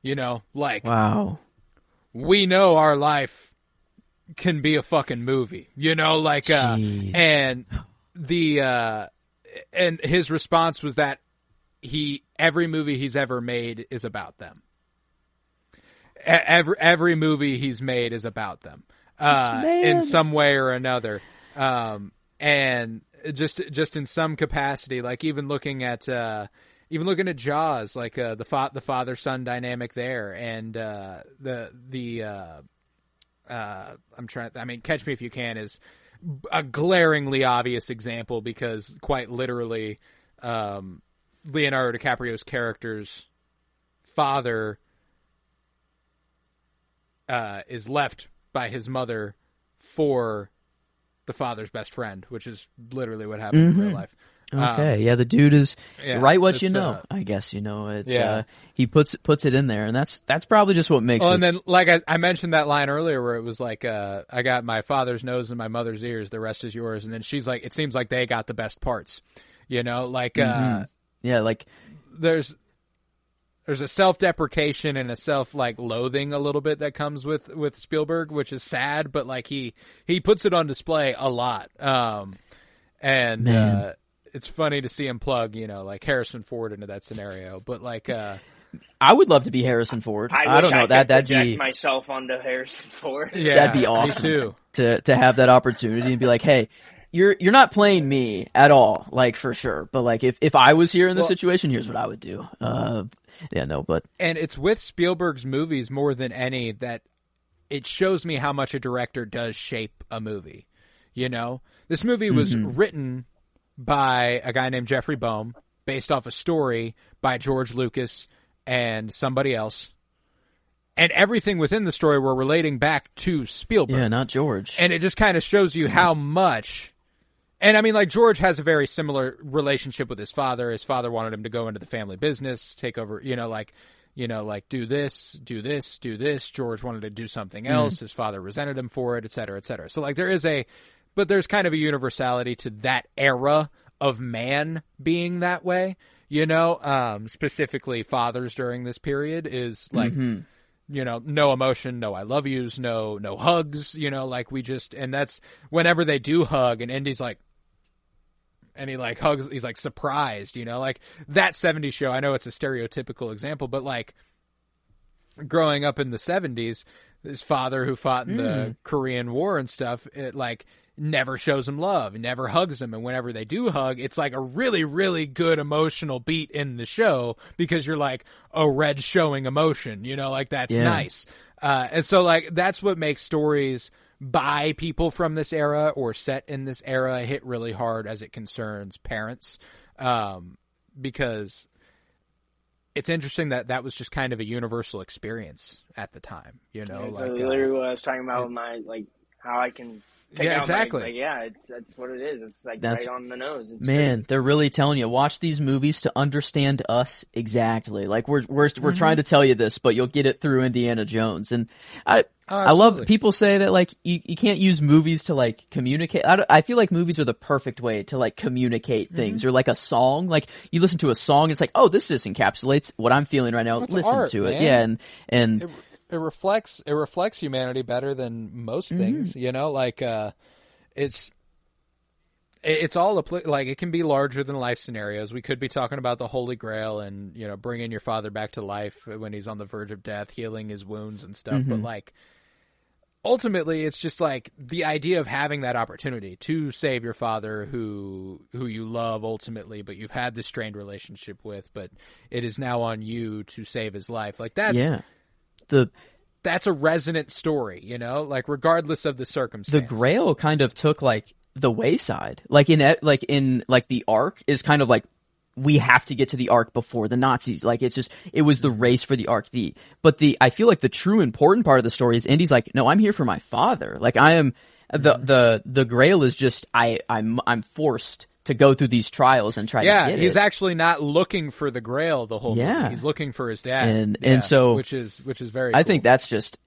You know, like, wow, we know our life can be a fucking movie. You know, like, and and his response was that every movie he's ever made is about them. Every movie he's made is about them, in some way or another. And just in some capacity, like even looking at Jaws, like, the father-son dynamic there, and, Catch Me If You Can is a glaringly obvious example because quite literally, Leonardo DiCaprio's character's father is left by his mother for the father's best friend, which is literally what happened in real life. Okay, the dude is write what you know. I guess it's he puts it in there, and that's probably just what makes it. And then, like I mentioned that line earlier, where it was like, I got my father's nose and my mother's ears, the rest is yours. And then she's like, it seems like they got the best parts, like like there's a self-deprecation and a loathing a little bit that comes with Spielberg, which is sad, but like he puts it on display a lot. It's funny to see him plug, like Harrison Ford into that scenario. But like, I would love to be Harrison Ford. I don't know, that'd be myself onto Harrison Ford. Yeah, that'd be awesome. Me too. To have that opportunity and be like, hey, you're not playing me at all, like for sure. But like if I was here in this situation, here's what I would do. And it's with Spielberg's movies more than any that it shows me how much a director does shape a movie. This movie was written by a guy named Jeffrey Boehm, based off a story by George Lucas and somebody else. And everything within the story we're relating back to Spielberg. Yeah, not George. And it just kind of shows you how much. And I mean, like, George has a very similar relationship with his father. His father wanted him to go into the family business, take over, do this, do this, do this. George wanted to do something else. His father resented him for it, et cetera, et cetera. So, like, but there's kind of a universality to that era of man being that way, specifically fathers during this period is like, no emotion, no I love yous, no hugs, and that's whenever they do hug and Indy's like, and he like hugs, he's like surprised, like that 70s show. I know it's a stereotypical example, but like growing up in the 70s, his father who fought in the Korean War and stuff, it like never shows him love, never hugs him, and whenever they do hug, it's like a really, really good emotional beat in the show because you're like, oh, Red's showing emotion, like that's nice. And so like that's what makes stories by people from this era or set in this era hit really hard as it concerns parents, because it's interesting that was just kind of a universal experience at the time, So literally what I was talking about with my how I can. Exactly. That's what it is. It's like right on the nose. It's man, they're really telling you, watch these movies to understand us exactly. Like we're trying to tell you this, but you'll get it through Indiana Jones. And I love people say that like you can't use movies to like communicate. I feel like movies are the perfect way to like communicate things, or like a song. Like you listen to a song, and it's like, oh, this just encapsulates what I'm feeling right now. Listen art, to it, man. and it reflects humanity better than most things, it's all like it can be larger than life scenarios. We could be talking about the Holy Grail and bringing your father back to life when he's on the verge of death, healing his wounds and stuff. But like ultimately, it's just like the idea of having that opportunity to save your father, who you love ultimately, but you've had this strained relationship with, but it is now on you to save his life. Like that's a resonant story, like regardless of the circumstance. The Grail kind of took like the wayside, like in the arc is kind of like we have to get to the Ark before the Nazis. Like, it was the race for the Ark. I feel like the true important part of the story is Indy's like, no, I'm here for my father. Like, I am, the Grail is just, I'm forced to go through these trials and try to get it. Yeah, he's actually not looking for the Grail the whole movie. He's looking for his dad. And so, which is very I cool. think that's just,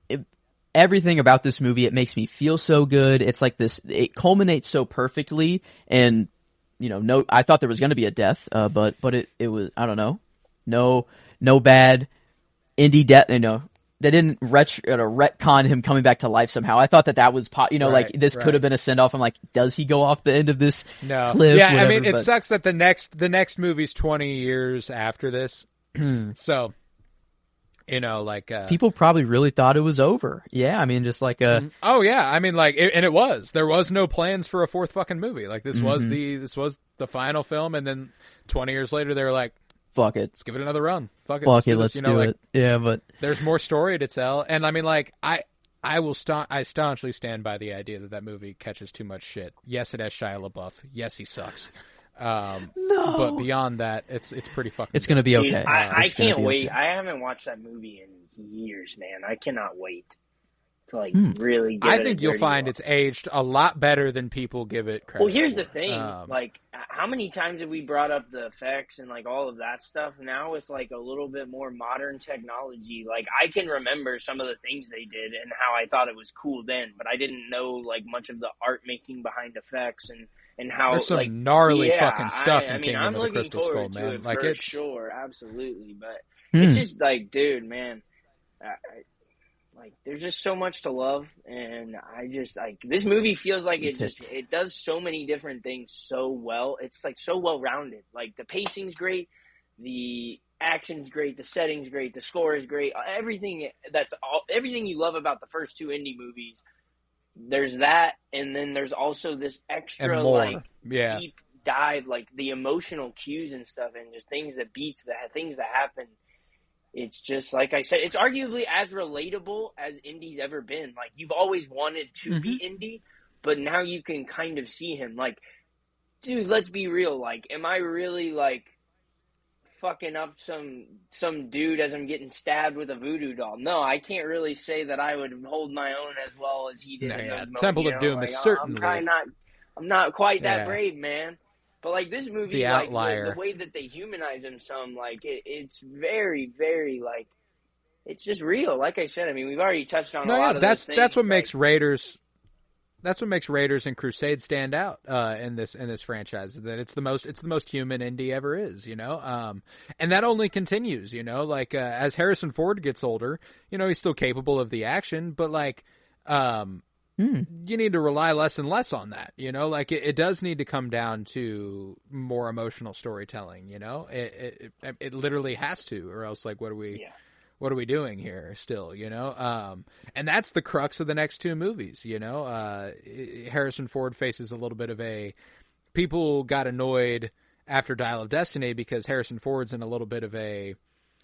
everything about this movie, it makes me feel so good. It's like this, it culminates so perfectly, and I thought there was going to be a death, but it was, I don't know, no bad Indy death. They didn't retcon him coming back to life somehow. I thought that was like this could have been a send off. I'm like, does he go off the end of this cliff? Yeah, whatever, I mean, it sucks that the next movie's 20 years after this, so. People probably really thought it was over. Yeah, I mean, just like a. Oh yeah, I mean, and it was. There was no plans for a fourth fucking movie. Like this was the final film, and then 20 years later, they were like, "Fuck it, let's give it another run. Fuck it, let's do it." Yeah, but there's more story to tell, and I mean, like I staunchly stand by the idea that movie catches too much shit. Yes, it has Shia LaBeouf. Yes, he sucks. No, but beyond that, it's pretty fucking. It's gonna be okay. Dude, I can't wait. Okay. I haven't watched that movie in years, man. I cannot wait to really. Give I think you'll find it's aged a lot better than people give it credit. Well, here's for. the thing: how many times have we brought up the effects and all of that stuff? Now it's a little bit more modern technology. Like I can remember some of the things they did and how I thought it was cool then, but I didn't know much of the art making behind effects and how there's some gnarly fucking stuff in Kingdom I'm of the looking Crystal forward Skull, to man. it Like for it's sure, absolutely. But it's just dude, man, there's just so much to love, and I just this movie feels like it does so many different things so well. It's so well rounded. Like the pacing's great, the action's great, the setting's great, the score is great. Everything you love about the first two indie movies. There's that, and then there's also this extra deep dive, the emotional cues and stuff, and just things that happen. It's just like I said, it's arguably as relatable as Indy's ever been. Like you've always wanted to be Indy, but now you can kind of see him. Like, dude, let's be real. Like, am I really fucking up some dude as I'm getting stabbed with a voodoo doll? No, I can't really say that I would hold my own as well as he did in those moments. Temple of Doom is certainly. I'm not quite that brave, man. But this movie, the outlier, the way that they humanize him, it's very, very it's just real. Like I said, I mean, we've already touched on a lot of those things. That's what makes Raiders. That's what makes Raiders and Crusade stand out in this franchise. That it's the most human Indy ever is, and that only continues, as Harrison Ford gets older, he's still capable of the action, but you need to rely less and less on that, it does need to come down to more emotional storytelling, it literally has to, or else what are we doing here still, and that's the crux of the next two movies, Harrison Ford faces a little bit of people got annoyed after Dial of Destiny because Harrison Ford's in a little bit of a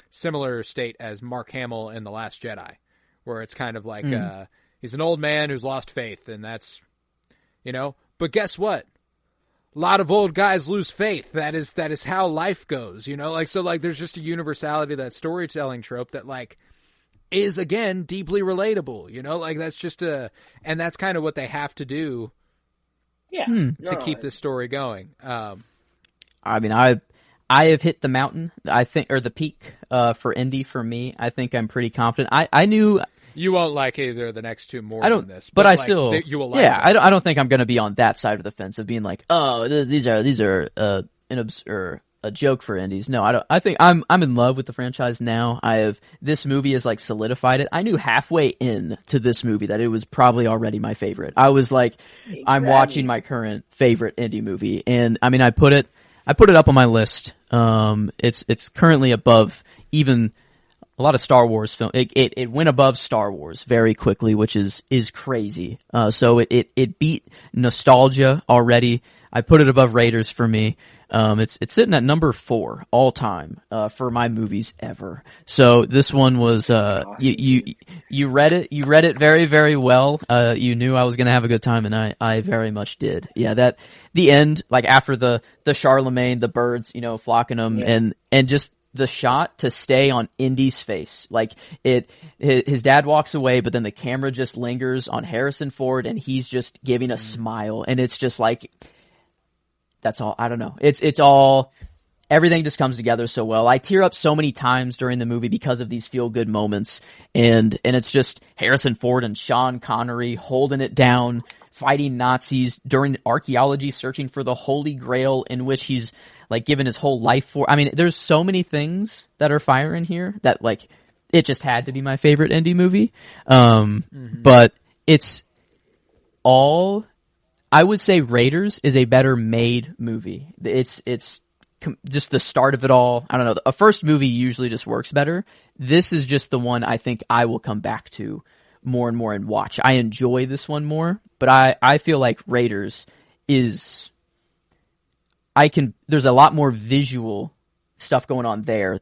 similar state as Mark Hamill in The Last Jedi, where it's kind of he's an old man who's lost faith, and that's, but guess what? A lot of old guys lose faith. That is how life goes, there's just a universality to that storytelling trope that is again deeply relatable, that's just and that's kind of what they have to do. Yeah. To keep this story going. I mean, I have hit the mountain, I think, or the peak, for Indy for me. I think I'm pretty confident. I knew. You won't like either of the next two more than this, but I still, you will like. Yeah, I don't think I'm going to be on that side of the fence of being like, oh, these are a joke for indies. No, I don't. I think I'm in love with the franchise now. This movie has solidified it. I knew halfway in to this movie that it was probably already my favorite. I was like, exactly. I'm watching my current favorite indie movie, and I mean, I put it up on my list. It's currently above even a lot of Star Wars film. It went above Star Wars very quickly, which is crazy. So it beat nostalgia already. I put it above Raiders for me. It's sitting at number 4 all time for my movies ever. So this one was Awesome. you read it very, very well. You knew I was gonna have a good time, and I very much did. Yeah, the end, like after the Charlemagne, the birds, flocking them, and just the shot to stay on Indy's face. Like his dad walks away, but then the camera just lingers on Harrison Ford, and he's just giving a smile, and it's just like, that's all. I don't know. It's all, everything just comes together so well. I tear up so many times during the movie because of these feel good moments, and it's just Harrison Ford and Sean Connery holding it down, fighting Nazis during archaeology, searching for the Holy Grail, in which he's like given his whole life for. I mean, there's so many things that are firing here that like it just had to be my favorite indie movie. But it's all. I would say Raiders is a better made movie. It's just the start of it all. I don't know. A first movie usually just works better. This is just the one I think I will come back to more and more and watch. I enjoy this one more, but I feel like Raiders is, there's a lot more visual stuff going on there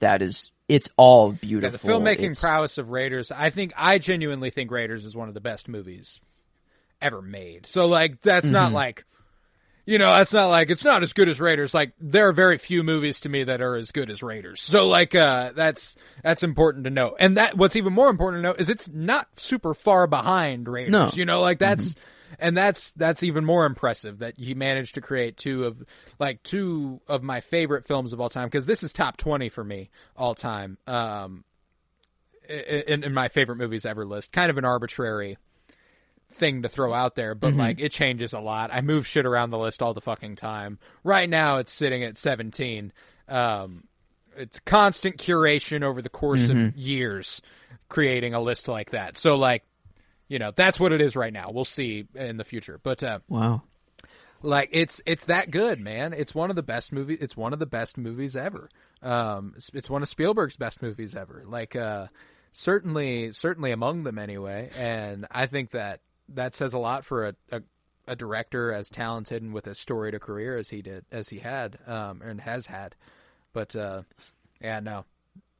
it's all beautiful. Yeah, the filmmaking prowess of Raiders, I genuinely think Raiders is one of the best movies ever made. So like that's not like, that's not like it's not as good as Raiders. Like there are very few movies to me that are as good as Raiders. So like that's important to know. And what's even more important to know is it's not super far behind Raiders. No. Like that's and that's even more impressive that he managed to create two of my favorite films of all time, because this is top 20 for me all time. In my favorite movies ever list. Kind of an arbitrary thing to throw out there, but like it changes a lot. I move shit around the list all the fucking time. Right now it's sitting at 17. It's constant curation over the course of years creating a list like that. So like, that's what it is right now. We'll see in the future. But wow. Like it's that good, man. It's one of the best movies. It's one of the best movies ever. It's one of Spielberg's best movies ever. Like certainly among them anyway. And I think that says a lot for a director as talented and with as storied a career as he had, and has had. But yeah, no,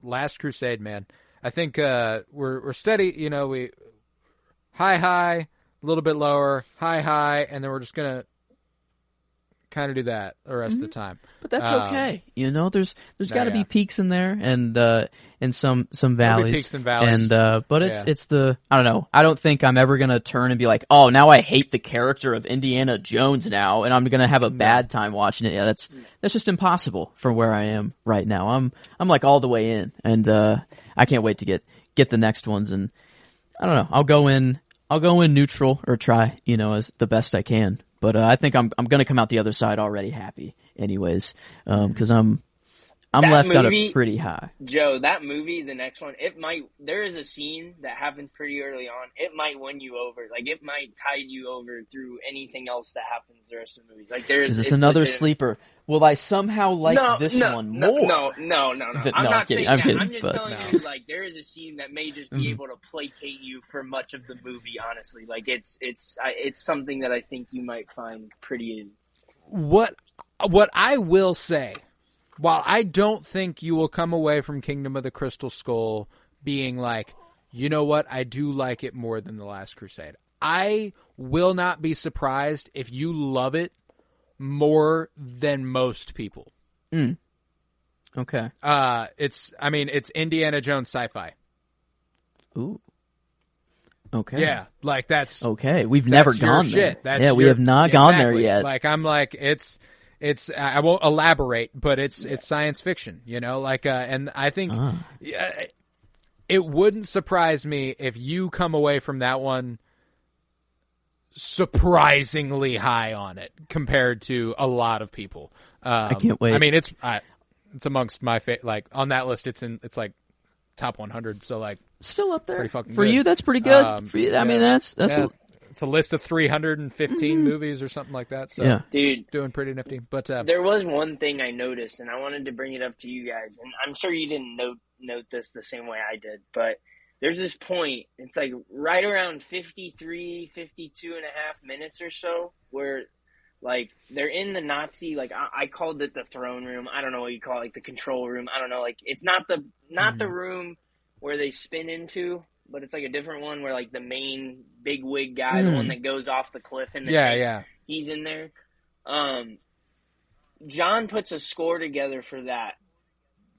Last Crusade, man. I think we're steady. We high, a little bit lower, high, and then we're just gonna kind of do that the rest of the time. But that's okay. There's got to be peaks in there and some valleys. Peaks and valleys. And but it's the, I don't know. I don't think I'm ever gonna turn and be like, oh, now I hate the character of Indiana Jones now, and I'm gonna have a bad time watching it. Yeah, that's just impossible for where I am right now. I'm like all the way in, and I can't wait to get the next ones. And I don't know. I'll go in neutral, or try, as the best I can. But I think I'm going to come out the other side already happy, anyways, because I'm left at a pretty high. Joe, that movie, the next one, there is a scene that happens pretty early on. It might win you over. Like, it might tide you over through anything else that happens the rest of the movie. Like, is this another sleeper? Will I somehow like this one more? No. I'm not saying that. Kidding, I'm just telling you, like, there is a scene that may just be able to placate you for much of the movie, honestly. Like, it's something that I think you might find pretty... What I will say, while I don't think you will come away from Kingdom of the Crystal Skull being like, you know what, I do like it more than The Last Crusade. I will not be surprised if you love it more than most people. Okay. It's Indiana Jones sci-fi. Ooh. Okay. Yeah, like that's okay. We've never gone there. We have not gone there yet. Like I'm like it's. I won't elaborate, but it's science fiction. And I think it wouldn't surprise me if you come away from that one surprisingly high on it compared to a lot of people. I can't wait. I mean, it's amongst my on that list. It's like top 100. So like still up there. Pretty fucking for good. You. That's pretty good. For you, I mean, that's it's a list of 315 movies or something like that. So yeah, dude, doing pretty nifty. But there was one thing I noticed, and I wanted to bring it up to you guys. And I'm sure you didn't note this the same way I did, but there's this point, it's like right around 52 and a half minutes or so, where Like, they're in the Nazi, like, I called it the throne room. I don't know what you call it, like the control room. I don't know, like, it's not the room where they spin into, but it's like a different one where, like, the main big wig guy, the one that goes off the cliff in the tank, he's in there. John puts a score together for that.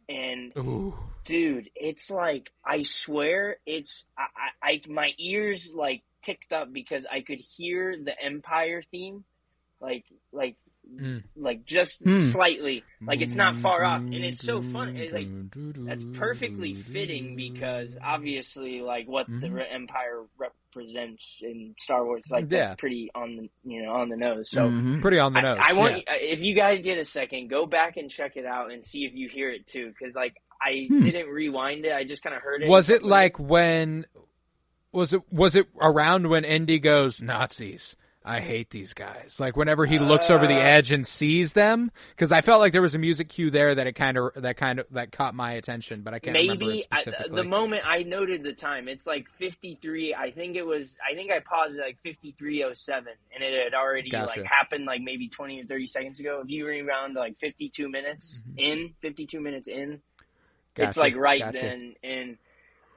And, dude, it's like, I swear, it's, my ears, like, ticked up because I could hear the Empire theme. Like just slightly, like it's not far off, and it's so fun. It's like that's perfectly fitting because obviously, like what the Empire represents in Star Wars, like that's pretty on the nose. So pretty on the nose. I want if you guys get a second, go back and check it out and see if you hear it too, because like I didn't rewind it, I just kind of heard it. Was it like when? Was it around when Indy goes Nazis? I hate these guys. Like whenever he looks over the edge and sees them, because I felt like there was a music cue there that caught my attention, but I can't remember it specifically. The moment I noted the time, it's like 53. I think I paused it like 53:07, and it had already like happened like maybe 20 or 30 seconds ago. If you rewound to like 52 minutes in, it's like then and.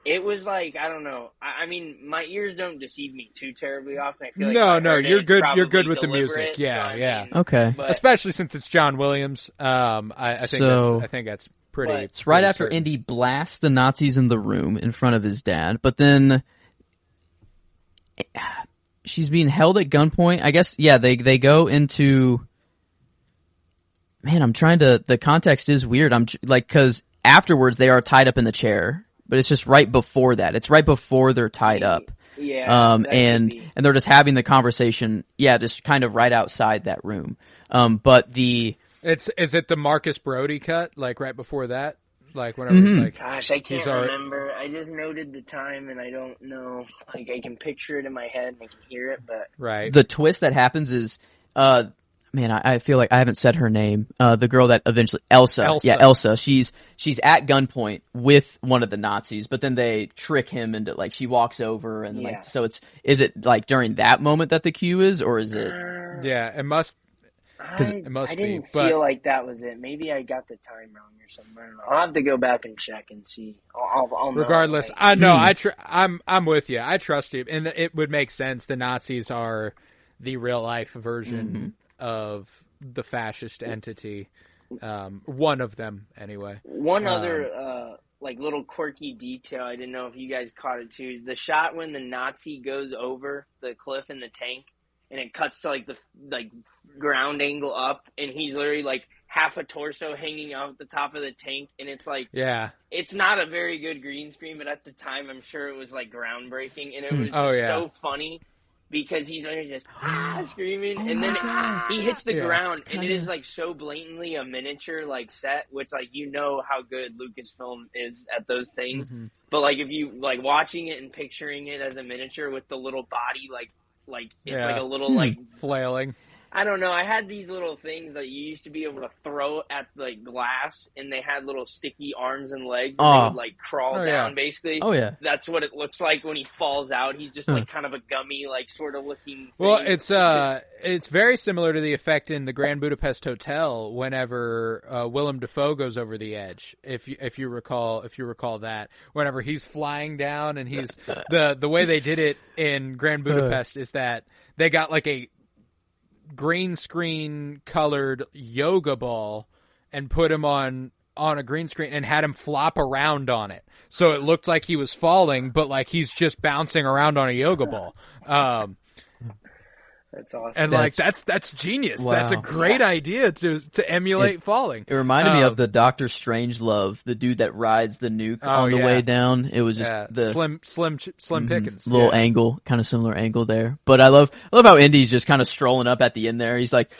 It was like, I don't know. I mean, my ears don't deceive me too terribly often. I feel like no, you're good. You're good with the music. Yeah, so, yeah. Okay. But, especially since it's John Williams. I think that's pretty. It's right after Indy blasts the Nazis in the room in front of his dad, but then she's being held at gunpoint. I guess, yeah, they go into. Man, I'm trying to. The context is weird. I'm like, because afterwards they are tied up in the chair. But it's just right before that. It's right before they're tied up. Yeah. And they're just having the conversation. Yeah, just kind of right outside that room. But is it the Marcus Brody cut? Like right before that? Like whenever he's like, gosh, I can't remember. I just noted the time and I don't know. Like I can picture it in my head and I can hear it, but right. The twist that happens is, man, I feel like I haven't said her name. The girl that eventually Elsa. Yeah, Elsa. She's at gunpoint with one of the Nazis, but then they trick him into like she walks over and like so is it like during that moment that the cue is, or is it? Yeah, it must. It must I didn't be, feel like that was it. Maybe I got the time wrong or something. I don't know. I'll have to go back and check and see. I'll regardless, know, I know. I'm with you. I trust you, and it would make sense. The Nazis are the real life version of the fascist entity, one of them anyway. One other like little quirky detail, I didn't know if you guys caught it too. The shot when the Nazi goes over the cliff in the tank, and it cuts to like the ground angle up, and he's literally like half a torso hanging out the top of the tank, and it's like it's not a very good green screen, but at the time I'm sure it was like groundbreaking, and it was so funny. Because he's like just screaming, and then he hits the ground, and it is like so blatantly a miniature like set, which like how good Lucasfilm is at those things. But like if you like watching it and picturing it as a miniature with the little body, like it's like a little like flailing. I don't know. I had these little things that you used to be able to throw at the glass, and they had little sticky arms and legs, and they would like crawl down. Basically, that's what it looks like when he falls out. He's just like kind of a gummy, like sort of looking. Well, it's very similar to the effect in the Grand Budapest Hotel whenever Willem Dafoe goes over the edge. If you recall that, whenever he's flying down, and he's the way they did it in Grand Budapest is that they got like a green screen colored yoga ball and put him on a green screen and had him flop around on it. So it looked like he was falling, but like he's just bouncing around on a yoga ball. That's awesome. And that's genius. Wow. That's a great idea to emulate falling. It reminded me of the Doctor Strangelove, the dude that rides the nuke on the way down. It was just the slim pickings. Little angle, kind of similar angle there. But I love how Indy's just kind of strolling up at the end there. He's like,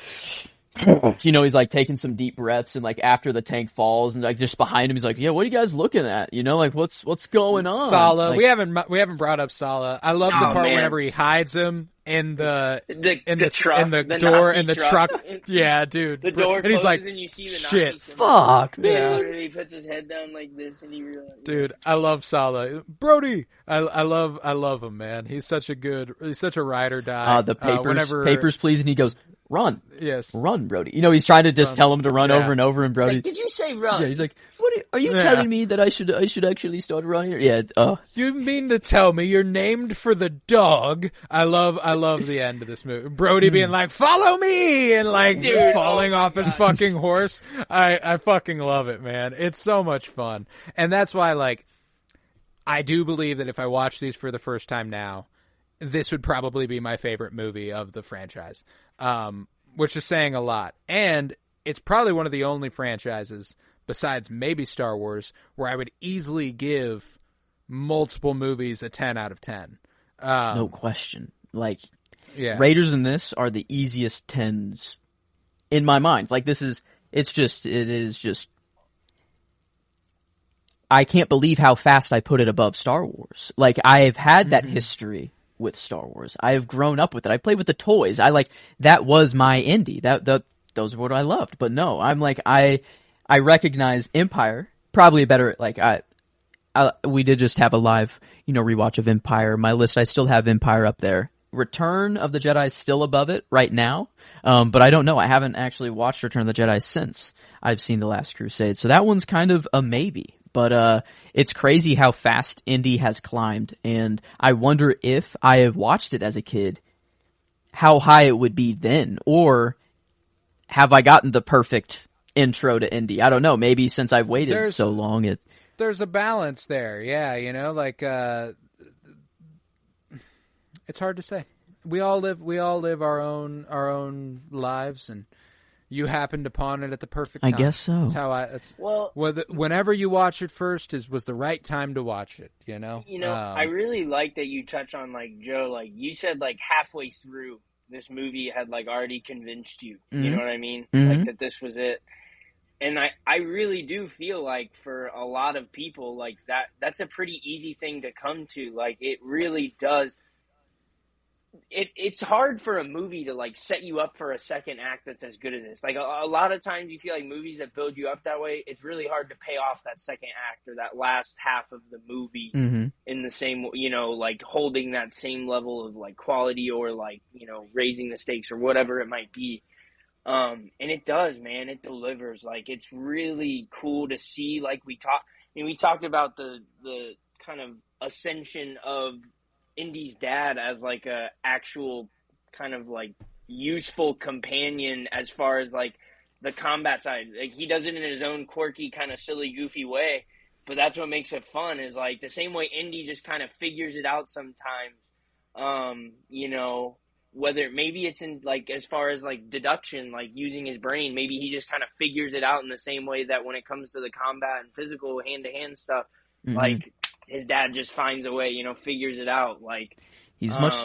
he's like taking some deep breaths, and like after the tank falls, and like just behind him, he's like, "Yeah, what are you guys looking at? Like what's going on?" Sala, like, we haven't brought up Sala. I love the part whenever he hides him in the truck, in the door Nazi in the truck. Yeah, dude. The door and he's like, and you see the shit, Nazi fuck, man. He puts his head down like this, and he realizes. Dude, I love Sala. Brody, I love him, man. He's such a ride or die. The papers, please, and he goes, run. Yes. Run, Brody. You know, he's trying to just tell him to run over and over, and Brody. Like, did you say run? Yeah, he's like, "What are you telling me that I should actually start running?" Yeah. You mean to tell me you're named for the dog? I love the end of this movie. Brody being like, "Follow me," and like falling off his fucking horse. I fucking love it, man. It's so much fun, and that's why like I do believe that if I watch these for the first time now, this would probably be my favorite movie of the franchise, which is saying a lot. And it's probably one of the only franchises, besides maybe Star Wars, where I would easily give multiple movies a 10 out of 10. No question. Like, Raiders and this are the easiest 10s in my mind. Like, it is just, I can't believe how fast I put it above Star Wars. Like, I've had that history with Star Wars. I have grown up with it. I played with the toys. That was my indie. Those were what I loved. But no, I'm like, I recognize Empire probably better. Like we did just have a live, rewatch of Empire. My list, I still have Empire up there. Return of the Jedi is still above it right now. But I don't know. I haven't actually watched Return of the Jedi since I've seen The Last Crusade. So that one's kind of a maybe. But it's crazy how fast Indy has climbed, and I wonder if I have watched it as a kid, how high it would be then, or have I gotten the perfect intro to Indy? I don't know. Maybe since I've waited so long, there's a balance there. Yeah, it's hard to say. We all live our own lives, and you happened upon it at the perfect time. I guess so. That's how whenever you watch it first was the right time to watch it, I really like that you touch on, like, Joe, like, you said, like, halfway through this movie had, like, already convinced you. You know what I mean? Like, that this was it. And I really do feel like for a lot of people, like, that's a pretty easy thing to come to. Like, it really does. It's hard for a movie to, like, set you up for a second act that's as good as this. Like, a lot of times you feel like movies that build you up that way, it's really hard to pay off that second act or that last half of the movie in the same, like, holding that same level of, like, quality or, like, raising the stakes or whatever it might be. And it does, man. It delivers. Like, it's really cool to see, like, we talked about the kind of ascension of Indy's dad as, like, a actual kind of, like, useful companion as far as, like, the combat side. Like, he does it in his own quirky, kind of silly, goofy way, but that's what makes it fun, is, like, the same way Indy just kind of figures it out sometimes, whether maybe it's in, like, as far as, like, deduction, like, using his brain, maybe he just kind of figures it out in the same way that when it comes to the combat and physical hand-to-hand stuff, like, his dad just finds a way, figures it out. Like, he's much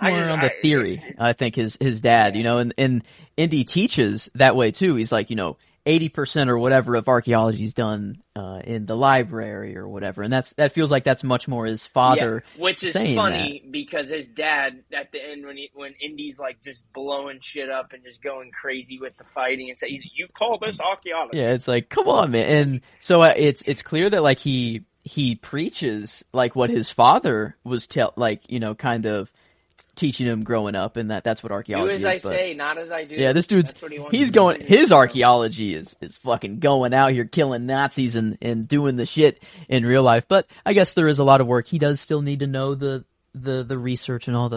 more on the theory. I think his dad, and Indy teaches that way too. He's like, 80% or whatever of archaeology is done in the library or whatever, and that feels like that's much more his father. Yeah, which is funny because his dad at the end when Indy's like just blowing shit up and just going crazy with the fighting and says, "You call this archaeology?" Yeah, it's like, come on, man. And so it's clear that, like, he preaches, like, what his father was kind of teaching him growing up, and that's what archaeology is. Do as I say, not as I do. Yeah, this dude's, his archaeology is fucking going out here killing Nazis and doing the shit in real life. But I guess there is a lot of work. He does still need to know the research and all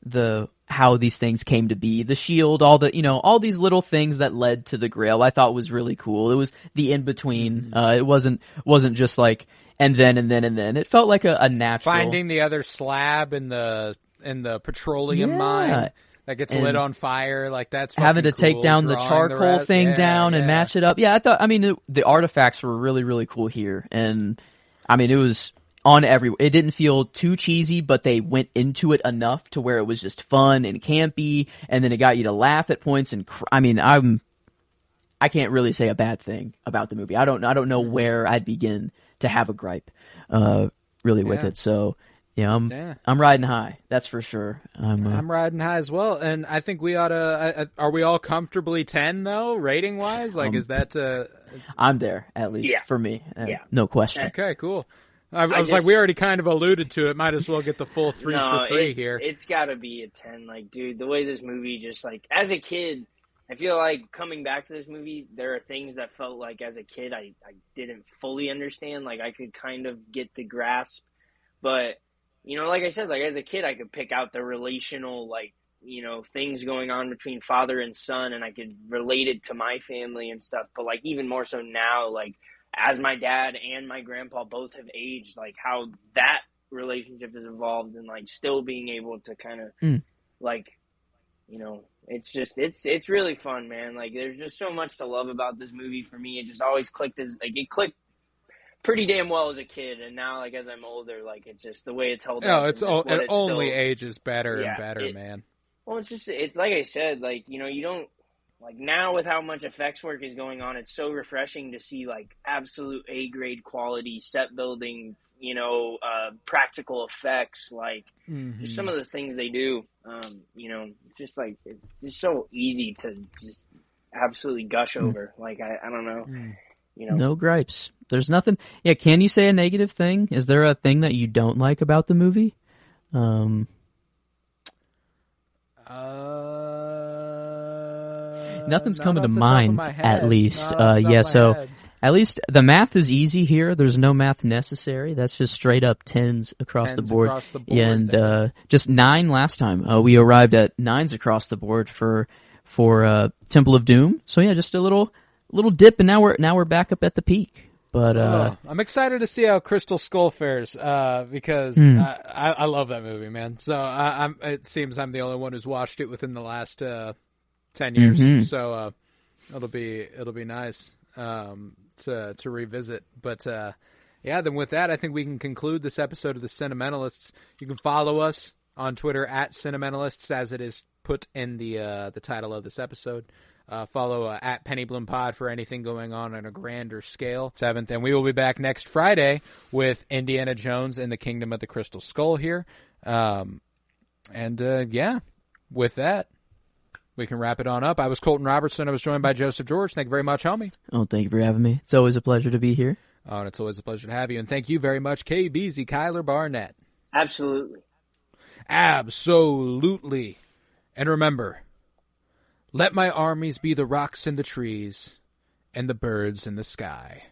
the how these things came to be, the shield, all all these little things that led to the Grail. I thought was really cool. It was the in between. It wasn't just like, and then. It felt like a natural finding the other slab in the petroleum mine that gets lit on fire. Like, that's having to cool. take down the charcoal thing down and match it up. Yeah, the artifacts were really, really cool here, and it was on it didn't feel too cheesy, but they went into it enough to where it was just fun and campy, and then it got you to laugh at points. And I can't really say a bad thing about the movie. I don't know where I'd begin to have a gripe, really with it. So yeah, I'm riding high. That's for sure. I'm riding high as well, and I think we ought to. Are we all comfortably 10 though, rating wise? Like, is that? I'm there at least for me. No question. Okay, cool. I was like, we already kind of alluded to it. Might as well get the full 3 for 3 here. It's got to be a 10. Like, dude, the way this movie just, like, as a kid, I feel like coming back to this movie, there are things that felt like as a kid I didn't fully understand. Like, I could kind of get the grasp. But, you know, like I said, like, as a kid, I could pick out the relational, like, you know, things going on between father and son, and I could relate it to my family and stuff. But, like, even more so now, like, as my dad and my grandpa both have aged, like, how that relationship has evolved, and, like, still being able to kind of, like, you know, it's just, it's really fun, man. Like, there's just so much to love about this movie for me. It just always clicked it clicked pretty damn well as a kid, and now, like, as I'm older, like, it's just the way it's held up. It only ages better and better, man. Well, it's like I said, like, you know, you don't, like, now with how much effects work is going on, it's so refreshing to see, like, absolute A-grade quality set building, you know, practical effects, like, just some of the things they do, you know, just, like, it's just so easy to just absolutely gush over. Like, I don't know, you know. No gripes. There's nothing. Yeah, can you say a negative thing? Is there a thing that you don't like about the movie? Nothing's coming to mind, at least. At least the math is easy here. There's no math necessary. That's just straight up tens across the board. And just 9 last time. We arrived at 9s across the board for Temple of Doom. So yeah, just a little dip, and now we're back up at the peak. But I'm excited to see how Crystal Skull fares because I love that movie, man. So it seems I'm the only one who's watched it within the last 10 years. So it'll be nice to revisit. But yeah, then with that, I think we can conclude this episode of the Cinementalists. You can follow us on Twitter at Cinementalists, as it is put in the title of this episode. Follow at PennyBloomPod for anything going on a grander scale. 7th, and we will be back next Friday with Indiana Jones and the Kingdom of the Crystal Skull here. Yeah, with that, we can wrap it on up. I was Colton Robertson. I was joined by Joseph George. Thank you very much, homie. Oh, thank you for having me. It's always a pleasure to be here. Oh, and it's always a pleasure to have you. And thank you very much, KBZ Kyler Barnett. Absolutely. Absolutely. And remember, let my armies be the rocks and the trees and the birds in the sky.